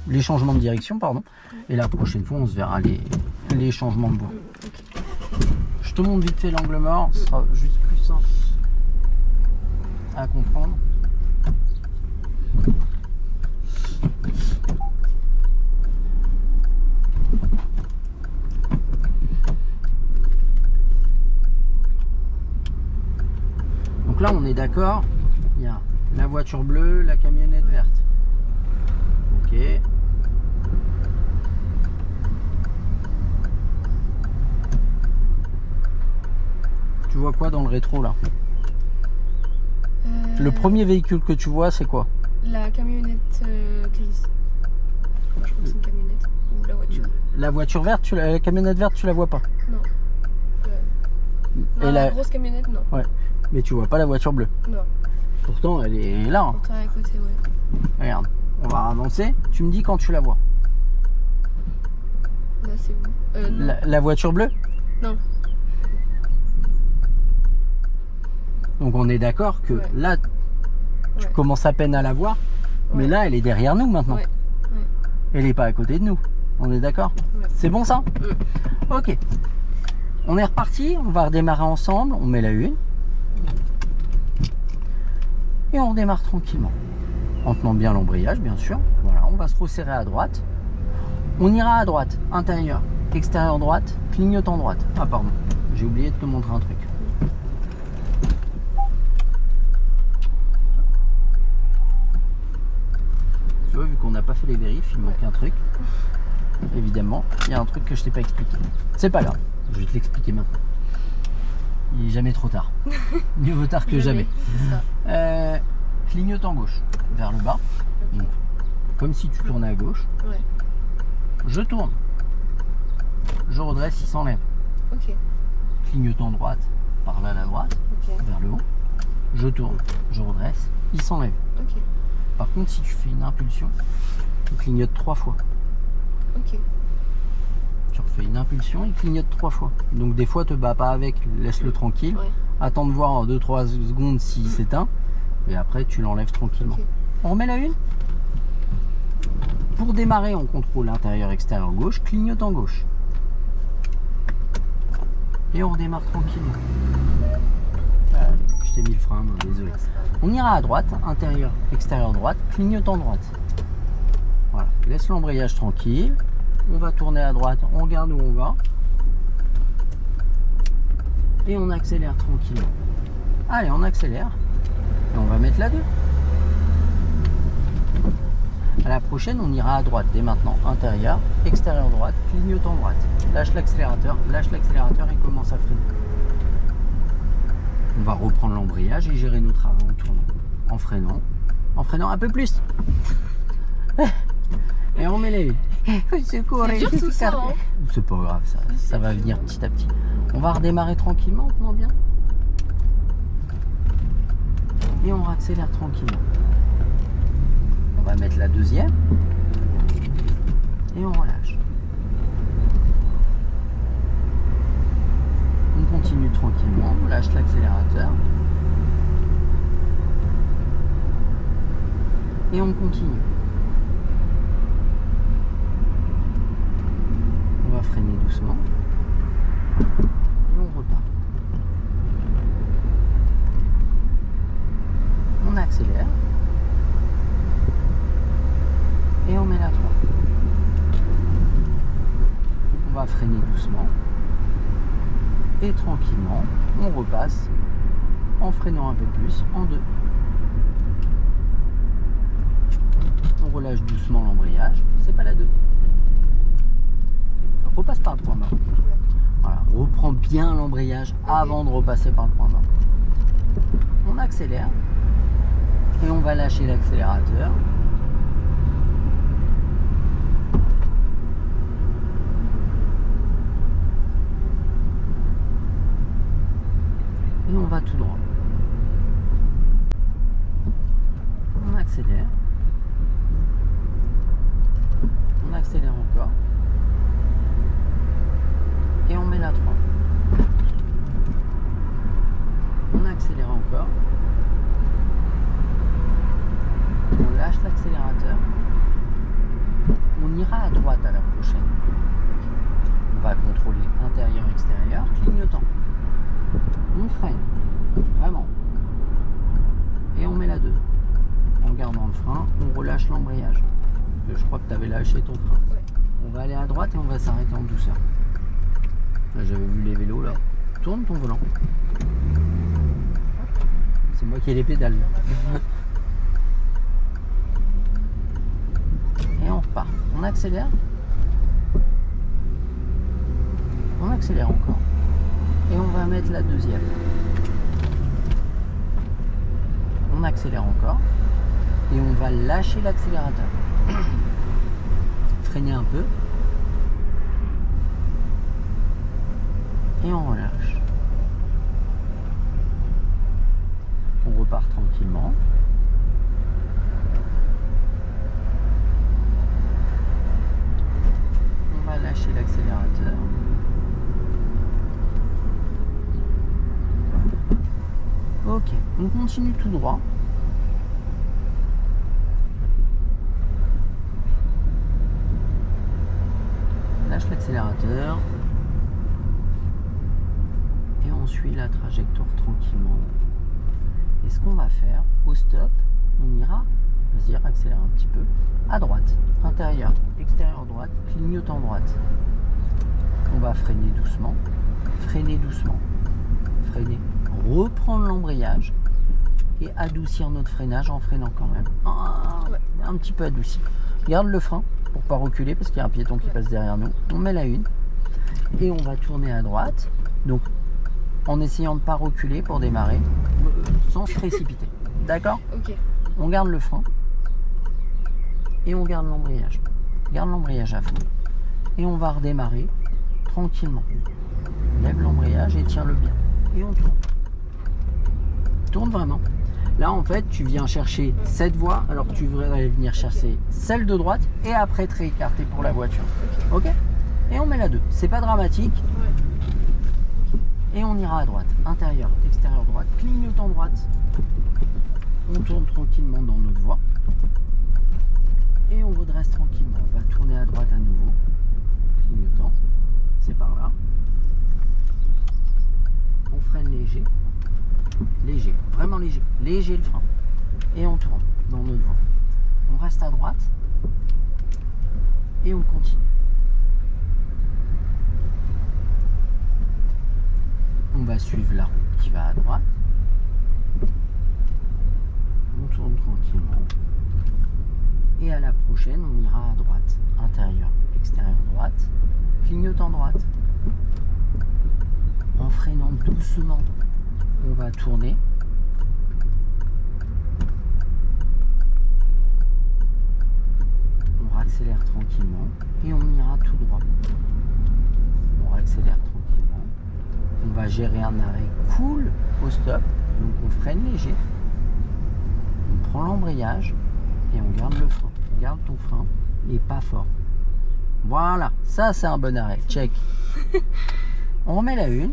les changements de direction, pardon. Et la prochaine fois, on se verra les changements de voie. Je te montre vite fait l'angle mort, ce sera juste plus simple à comprendre. Donc là, on est d'accord, il y a la voiture bleue, la camionnette verte. Ok. Tu vois quoi dans le rétro là? Le premier véhicule que tu vois, c'est quoi? La camionnette grise. Je crois que c'est une camionnette. Ou la voiture. La voiture verte, la camionnette verte, tu la vois pas? Non. Non, Et la grosse camionnette, non. Ouais. Mais tu vois pas la voiture bleue. Non. Pourtant, elle est là. Hein. Pourtant, à côté, ouais. Regarde, on va avancer. Tu me dis quand tu la vois. Là, c'est où? Non. La voiture bleue? Non. Donc on est d'accord que là, tu commences à peine à la voir. Mais là, elle est derrière nous maintenant. Ouais. Elle n'est pas à côté de nous. On est d'accord? C'est bon ça? Ok. On est reparti. On va redémarrer ensemble. On met la une. Et on redémarre tranquillement. En tenant bien l'embrayage, bien sûr. Voilà, on va se resserrer à droite. On ira à droite, intérieur, extérieur droite, clignotant droite. Ah pardon, j'ai oublié de te montrer un truc. Tu vois, vu qu'on n'a pas fait les vérifs, il manque un truc. Évidemment, il y a un truc que je t'ai pas expliqué. C'est pas grave, je vais te l'expliquer maintenant. Il est jamais trop tard. Mieux vaut tard que jamais. Clignotant gauche vers le bas. Donc, comme si tu tournais à gauche. Ouais. Je tourne. Je redresse, il s'enlève. Ok. Clignotant droite par là à la droite, vers le haut. Je tourne. Je redresse, il s'enlève. Ok. Par contre, si tu fais une impulsion, tu clignotes 3 fois. Ok. Tu refais une impulsion, il clignote 3 fois. Donc des fois, te bats pas avec, laisse-le tranquille. Ouais. Attends de voir en 2-3 secondes s'il s'éteint. Et après, tu l'enlèves tranquillement. Ok. On remet la une. Pour démarrer, on contrôle intérieur, extérieur, gauche, clignotant gauche. Et on redémarre tranquillement. Je t'ai mis le frein, non, désolé. On ira à droite, intérieur, extérieur, droite, clignotant droite. Voilà, laisse l'embrayage tranquille. On va tourner à droite, on regarde où on va. Et on accélère tranquillement. Allez, on accélère. Et on va mettre la 2. À la prochaine, on ira à droite dès maintenant. Intérieur, extérieur droite, clignotant droite. Lâche l'accélérateur et commence à freiner. On va reprendre l'embrayage et gérer notre arrêt en tournant. En freinant un peu plus. Et on met les... C'est dur tout ça, hein. C'est pas grave, ça va venir petit à petit. On va redémarrer tranquillement, on tenant bien. Et on accélère tranquillement. On va mettre la deuxième. Et on relâche. On continue tranquillement, on lâche l'accélérateur. Et on continue. On va freiner doucement. Et on repart. On accélère. Et on met la 3. On va freiner doucement. Et tranquillement, on repasse en freinant un peu plus en 2. On relâche doucement l'embrayage, c'est pas la 2. Repasse par le point mort. Voilà, reprends bien l'embrayage avant de repasser par le point mort. On accélère et on va lâcher l'accélérateur. Et on va tout droit. On accélère. On accélère encore. Et on met la 3. On accélère encore. On lâche l'accélérateur. On ira à droite à la prochaine. On va contrôler intérieur-extérieur, clignotant. On freine, vraiment. Et on met la 2. En gardant le frein, on relâche l'embrayage. Je crois que tu avais lâché ton frein. Ouais. On va aller à droite et on va s'arrêter en douceur. Là, j'avais vu les vélos là. Tourne ton volant. C'est moi qui ai les pédales. Et on repart. On accélère. On accélère encore. Et on va mettre la deuxième. On accélère encore. Et on va lâcher l'accélérateur. Freiner un peu. Et on relâche. On repart tranquillement. On va lâcher l'accélérateur. Ok, on continue tout droit. Lâche l'accélérateur. Et on suit la trajectoire tranquillement. Et ce qu'on va faire, au stop, on ira, vas-y, accélère un petit peu, à droite, intérieur, extérieur droite, clignotant droite. On va freiner doucement, freiner, reprendre l'embrayage et adoucir notre freinage en freinant quand même. Un petit peu adouci. Garde le frein pour pas reculer parce qu'il y a un piéton qui passe derrière nous. On met la 1 et on va tourner à droite. Donc en essayant de ne pas reculer pour démarrer sans se précipiter. D'accord ? Ok. On garde le frein et on garde l'embrayage. Garde l'embrayage à fond et on va redémarrer tranquillement. Lève l'embrayage et tiens-le bien. Et on tourne. Tourne vraiment. Là en fait tu viens chercher cette voie alors que tu voudrais venir chercher celle de droite et après te réécarter pour la voiture. Ok ? Et on met la 2. C'est pas dramatique. Ouais. Et on ira à droite. Intérieur, extérieur droite, clignotant droite. On tourne tranquillement dans notre voie. Et on redresse tranquillement. On va tourner à droite à nouveau. Clignotant. C'est par là. On freine léger. Léger, vraiment léger. Léger le frein. Et on tourne dans notre voie. On reste à droite. Et on continue. On va suivre la route qui va à droite. On tourne tranquillement. Et à la prochaine, on ira à droite. Intérieur, extérieur droite. Clignotant droite. En freinant doucement, on va tourner. On accélère tranquillement et on ira tout droit. On accélère tranquillement. On va gérer un arrêt cool au stop. Donc on freine léger. On prend l'embrayage Et on garde le frein. Garde ton frein et pas fort. Voilà, ça c'est un bon arrêt. Check. On remet la une.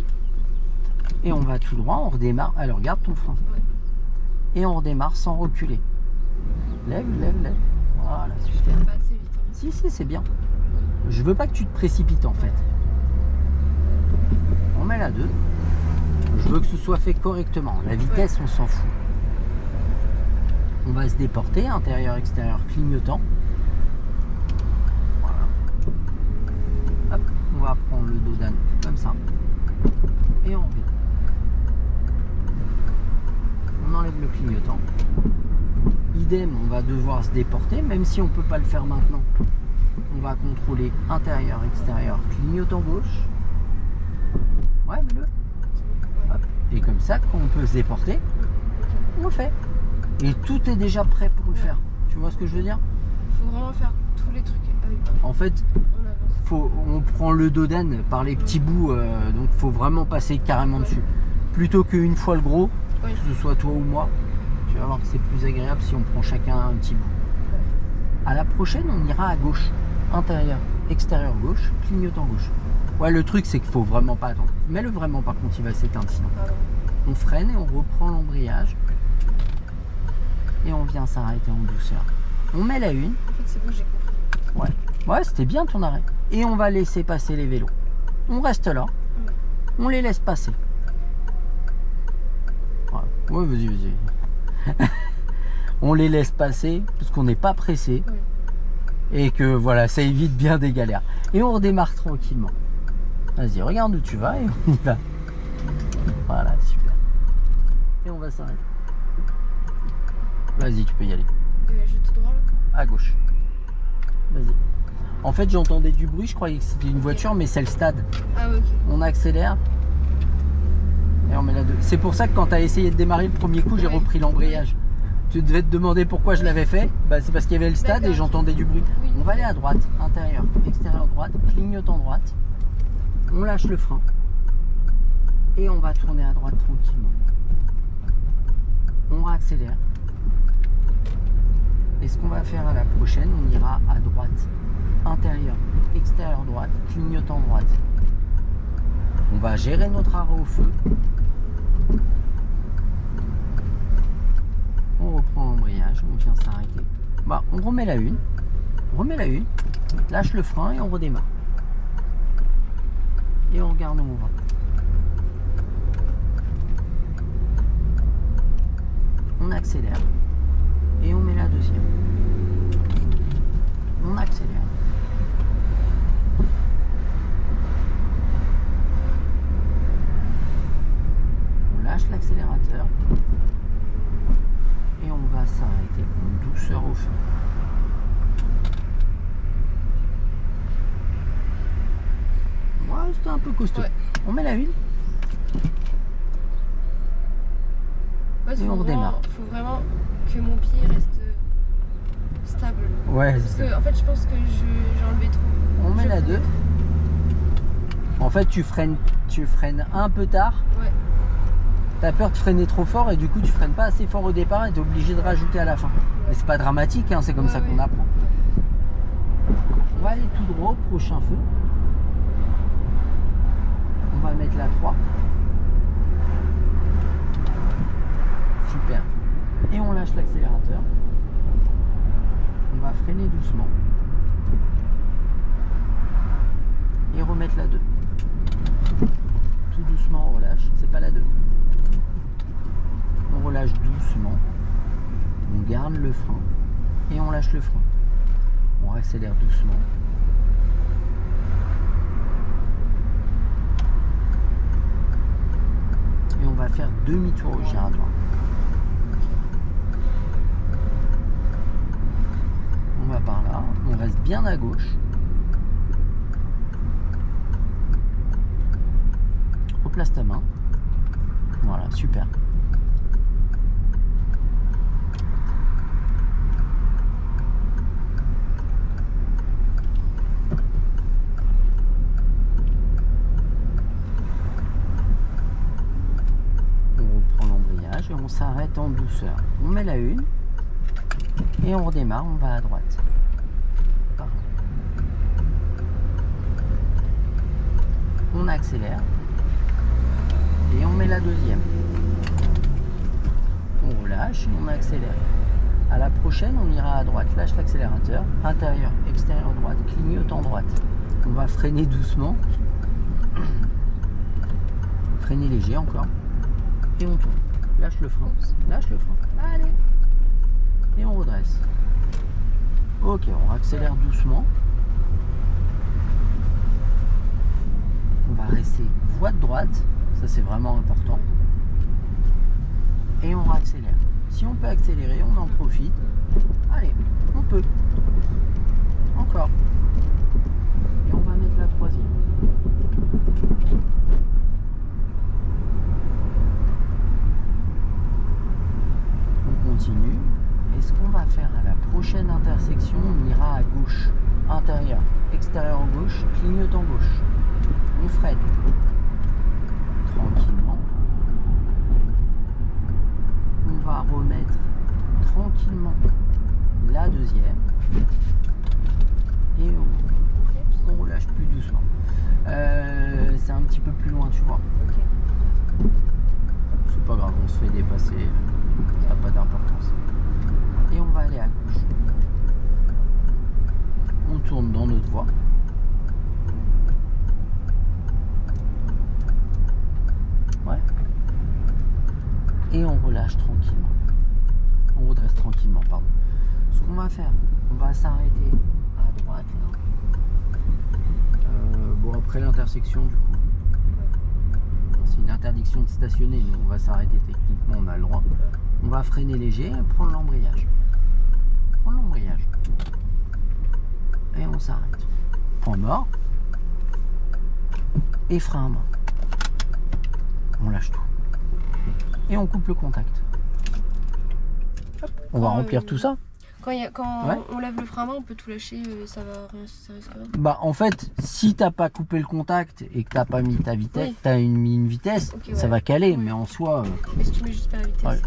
Et on va tout droit, on redémarre. Alors garde ton frein. Ouais. Et on redémarre sans reculer. Lève, lève, lève. Voilà, Je super. fais pas assez vite. Hein. Si, c'est bien. Je veux pas que tu te précipites en fait. On met la 2. Je veux que ce soit fait correctement. La vitesse, on s'en fout. On va se déporter, intérieur, extérieur, clignotant. Voilà. Hop, on va prendre le dos d'âne comme ça. Et on revient. On enlève le clignotant. Idem, on va devoir se déporter, même si on ne peut pas le faire maintenant. On va contrôler intérieur, extérieur, clignotant gauche. Ouais, mets-le. Hop. Et comme ça, quand on peut se déporter, on le fait. Et tout est déjà prêt pour le faire. Tu vois ce que je veux dire? Faut vraiment faire tous les trucs avec. En fait, On avance. on prend le dos d'âne par les petits bouts, donc faut vraiment passer carrément dessus. Plutôt qu'une fois le gros, Oui. que ce soit toi ou moi, tu vas voir que c'est plus agréable si on prend chacun un petit bout. À la prochaine, on ira à gauche, intérieur, extérieur gauche, clignotant gauche. Ouais, le truc c'est qu'il faut vraiment pas attendre. Mets-le vraiment, par contre, il va s'éteindre sinon. Pardon. On freine et on reprend l'embrayage. Et on vient s'arrêter en douceur. On met la une. En fait, c'est bon, j'ai compris. Ouais, c'était bien ton arrêt. Et on va laisser passer les vélos. On reste là. On les laisse passer. Voilà. Ouais, vas-y. On les laisse passer parce qu'on n'est pas pressé. Oui. Et que voilà, ça évite bien des galères. Et on redémarre tranquillement. Vas-y, regarde où tu vas et on y va. Voilà, super. Et on va s'arrêter. Vas-y, tu peux y aller. Je vais tout droit là. À gauche. Vas-y. En fait, j'entendais du bruit, je croyais que c'était une voiture, mais c'est le stade. Ah ouais, ok. On accélère. Et on met la 2. C'est pour ça que quand tu as essayé de démarrer le premier coup, j'ai Ouais. repris l'embrayage. Tu devais te demander pourquoi je l'avais fait. Bah, c'est parce qu'il y avait le stade et D'accord. j'entendais du bruit. Oui. On va aller à droite, intérieur, extérieur droite, clignotant droite. On lâche le frein. Et on va tourner à droite tranquillement. On réaccélère. Et ce qu'on va faire à la prochaine, on ira à droite, intérieur, extérieur droite, clignotant droite. On va gérer notre arrêt au feu. On reprend l'embrayage, on vient s'arrêter. Bah, on remet la une, lâche le frein et on redémarre. Et on regarde où on va. On accélère et on met la deuxième. On accélère. On lâche l'accélérateur et on va s'arrêter en douceur au feu. Ouais, c'était un peu costaud. Ouais. On met la une. Ouais, Et on redémarre. Faut vraiment que mon pied reste stable. Ouais, Parce que en fait, je pense que j'ai enlevé trop. on met Je la freinais 2. En fait, tu freines un peu tard. trop. Ouais. T'as peur de freiner trop fort et du coup, tu freines pas assez fort au départ et t'es obligé de rajouter à la fin. Mais c'est pas dramatique, hein, c'est comme Ouais, ça qu'on ouais. apprend. On va aller tout droit au prochain feu. On va mettre la 3. Super. Et on lâche l'accélérateur. On va freiner doucement. Et remettre la 2. Tout doucement, on relâche. C'est pas la 2. On relâche doucement. On garde le frein. Et on lâche le frein. On accélère doucement. Et on va faire demi-tour au giratoire. On va par là. On reste bien à gauche. Replace ta main. Voilà, super. On reprend l'embrayage et on s'arrête en douceur. On met la une. Et on redémarre, on va à droite. Pareil. On accélère. Et on met la deuxième. On relâche et on accélère. À la prochaine, on ira à droite. Lâche l'accélérateur. Intérieur, extérieur droite. Clignote en droite. On va freiner doucement. Freiner léger encore. Et on tourne. Lâche le frein. Lâche le frein. Allez. Et on redresse. Ok, on accélère doucement. On va rester voie de droite. Ça, c'est vraiment important. Et on accélère. Si on peut accélérer, on en profite. Allez, on peut. Encore. Et on va mettre la troisième. On continue. Et ce qu'on va faire à la prochaine intersection, on ira à gauche. Intérieur, extérieur gauche, clignotant gauche. On freine. Tranquillement. On va remettre tranquillement la deuxième. Et on relâche plus doucement. C'est un petit peu plus loin, tu vois. C'est pas grave, on se fait dépasser. Ça n'a pas d'importance. Et on va aller à gauche. On tourne dans notre voie. Ouais. Et on relâche tranquillement. On redresse tranquillement, pardon. Ce qu'on va faire, on va s'arrêter à droite là. Bon, après l'intersection du coup. C'est une interdiction de stationner, mais on va s'arrêter techniquement, on a le droit. On va freiner léger et prendre l'embrayage. Prendre l'embrayage. Et on s'arrête. Point mort. Et frein à main. On lâche tout. Et on coupe le contact. Hop. On va remplir tout ça. Quand on lève le frein à main, on peut tout lâcher, ça risque rien. Bah en fait, si t'as pas coupé le contact et que t'as pas mis ta vitesse, t'as mis une vitesse, ça va caler, mais en soi. Mais si tu mets juste pas la vitesse.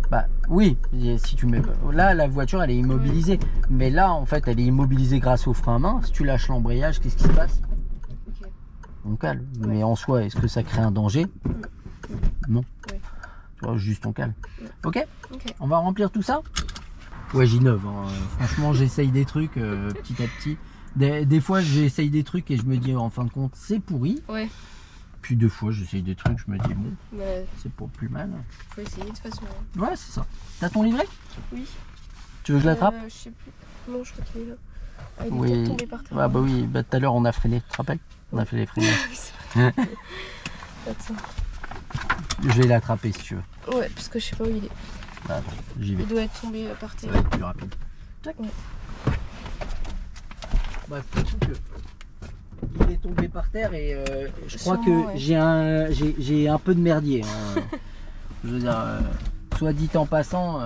Bah oui, si tu mets. Là, la voiture elle est immobilisée, mais là en fait elle est immobilisée grâce au frein à main. Si tu lâches l'embrayage, qu'est-ce qui se passe? On cale. Mais en soi, est-ce que ça crée un danger? Non. Tu vois, juste on cale. Ok. On va remplir tout ça. Ouais, j'innove. Hein. Franchement, j'essaye des trucs petit à petit. Des fois, j'essaye des trucs et je me dis en fin de compte, c'est pourri. Ouais. Puis deux fois, j'essaye des trucs, je me dis bon, c'est pas plus mal. Faut essayer de toute façon. Ouais, c'est ça. T'as ton livret? Oui. Tu veux que je l'attrape? Je sais plus. Non, je crois qu'il est là. Ah, il oui. est tombé par terre. Ah bah oui, bah tout à l'heure on a freiné, tu te rappelles? On a fait les freinages. Attends. Je vais l'attraper si tu veux. Ouais, parce que je sais pas où il est. Bah, attends, j'y vais. Il doit être tombé par Ça terre. va être plus rapide. Ouais. Bref, il est tombé par terre et je crois que ouais. j'ai un peu de merdier. Hein. Je veux dire, soit dit en passant.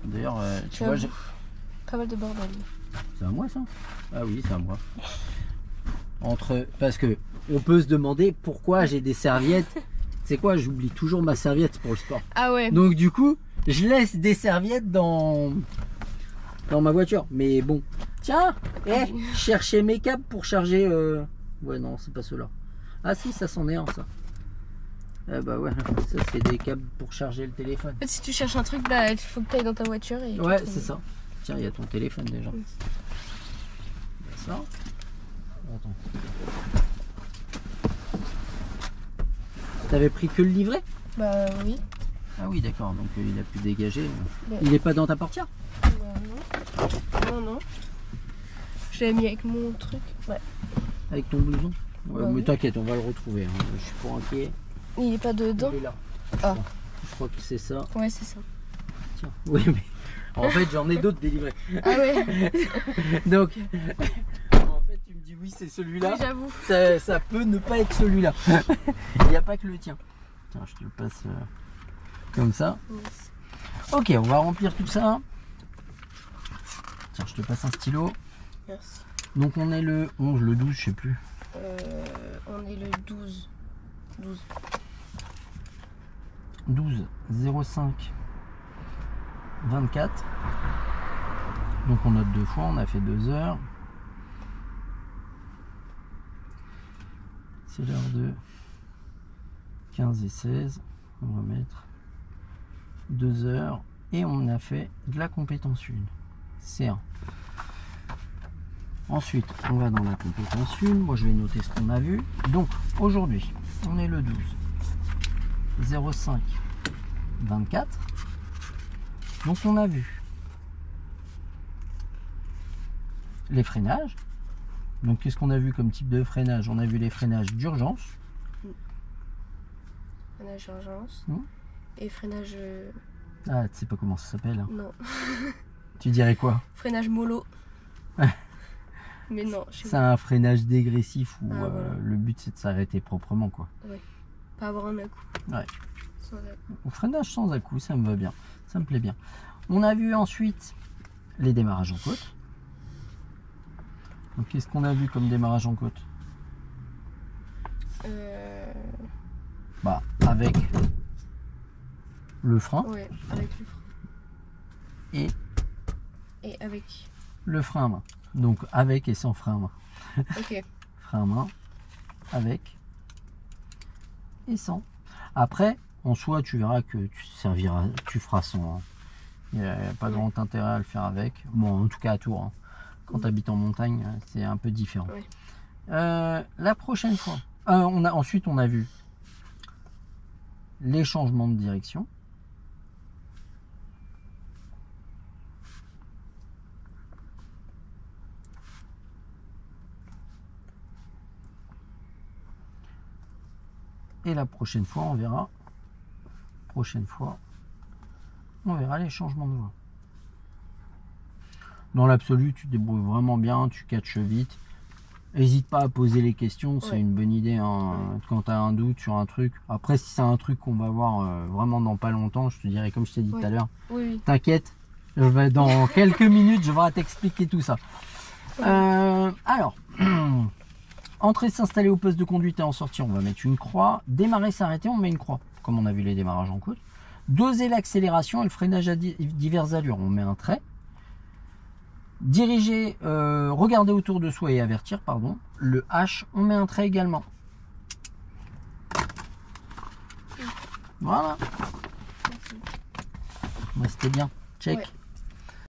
D'ailleurs, tu vois, pas mal de bordel. C'est à moi ça? Ah oui, c'est à moi. Parce que on peut se demander pourquoi j'ai des serviettes. C'est quoi? J'oublie toujours ma serviette pour le sport. Ah ouais. Donc du coup, je laisse des serviettes dans ma voiture. Mais bon, tiens, chercher mes câbles pour charger. Ouais, non, c'est pas ceux-là. Ah si, ça s'en est un ça. Ah bah ouais, ça c'est des câbles pour charger le téléphone. En fait, si tu cherches un truc, bah, il faut que tu ailles dans ta voiture. Et ouais, c'est ça. Tiens, il y a ton téléphone déjà. Ça. Attends. T'avais pris que le livret? Bah oui. Ah oui, d'accord, donc il a pu dégager. Ouais. Il est pas dans ta portière? Non. Non. Je l'ai mis avec mon truc. Ouais. Avec ton blouson? Ouais, bah mais oui. t'inquiète, on va le retrouver. Hein. Je suis pas inquiet. Il est pas dedans? Il est là. Ah. Je crois que c'est ça. Ouais, c'est ça. Tiens. Oui, mais en fait, j'en ai d'autres délivrés. Ah ouais. Donc, en fait, tu me dis oui, c'est celui-là. Oui, j'avoue. Ça peut ne pas être celui-là. Il n'y a pas que le tien. Tiens, je te le passe comme ça. Yes. Ok, on va remplir tout ça. Tiens, je te passe un stylo. Merci. Donc, on est le 11, le 12, je sais plus. On est le 12. 12 05 24 Donc on note 2 fois, on a fait 2 heures. C'est l'heure de 15 et 16. On va mettre 2 heures et on a fait de la compétence 1. C1. Ensuite, on va dans la compétence 1. Moi, je vais noter ce qu'on a vu. Donc, aujourd'hui, on est le 12 05 24. Donc, on a vu les freinages. Donc, qu'est-ce qu'on a vu comme type de freinage? On a vu les freinages d'urgence. Freinage d'urgence. Mmh. Et freinage... Ah, tu sais pas comment ça s'appelle? Non. Tu dirais quoi? Freinage mollo. Mais non, je sais C'est pas. un freinage dégressif où voilà. le but c'est de s'arrêter proprement, quoi. Oui. Pas avoir un à-coup. Ouais. Sans à-coup. Au freinage sans à-coup, ça me va bien. Ça me plaît bien. On a vu ensuite les démarrages en côte. Donc qu'est-ce qu'on a vu comme démarrage en côte? Bah, avec le frein. Ouais, avec le frein. Et avec. Le frein à main. Donc avec et sans frein à main. Ok. Frein à main, avec et sans. Après, en soi, tu verras que tu feras sans. Hein. Il n'y a pas grand intérêt à le faire avec. Bon, en tout cas à Tours. Hein. Quand tu habites en montagne, c'est un peu différent. Ouais. La prochaine fois, ensuite on a vu les changements de direction. Et la prochaine fois, on verra. On verra les changements de voie. Dans l'absolu, tu te débrouilles vraiment bien, tu catches vite. N'hésite pas à poser les questions, c'est une bonne idée hein, quand tu as un doute sur un truc. Après, si c'est un truc qu'on va voir vraiment dans pas longtemps, je te dirai comme je t'ai dit tout à l'heure. Oui. T'inquiète, dans quelques minutes, je vais t'expliquer tout ça. Alors, entrer, s'installer au poste de conduite et en sortir, on va mettre une croix. Démarrer, s'arrêter, on met une croix, comme on a vu les démarrages en côte. Doser l'accélération et le freinage à diverses allures, on met un trait. Diriger, regarder autour de soi et avertir, pardon. Le H, on met un trait également. Voilà. C'était bien. Check. Ouais.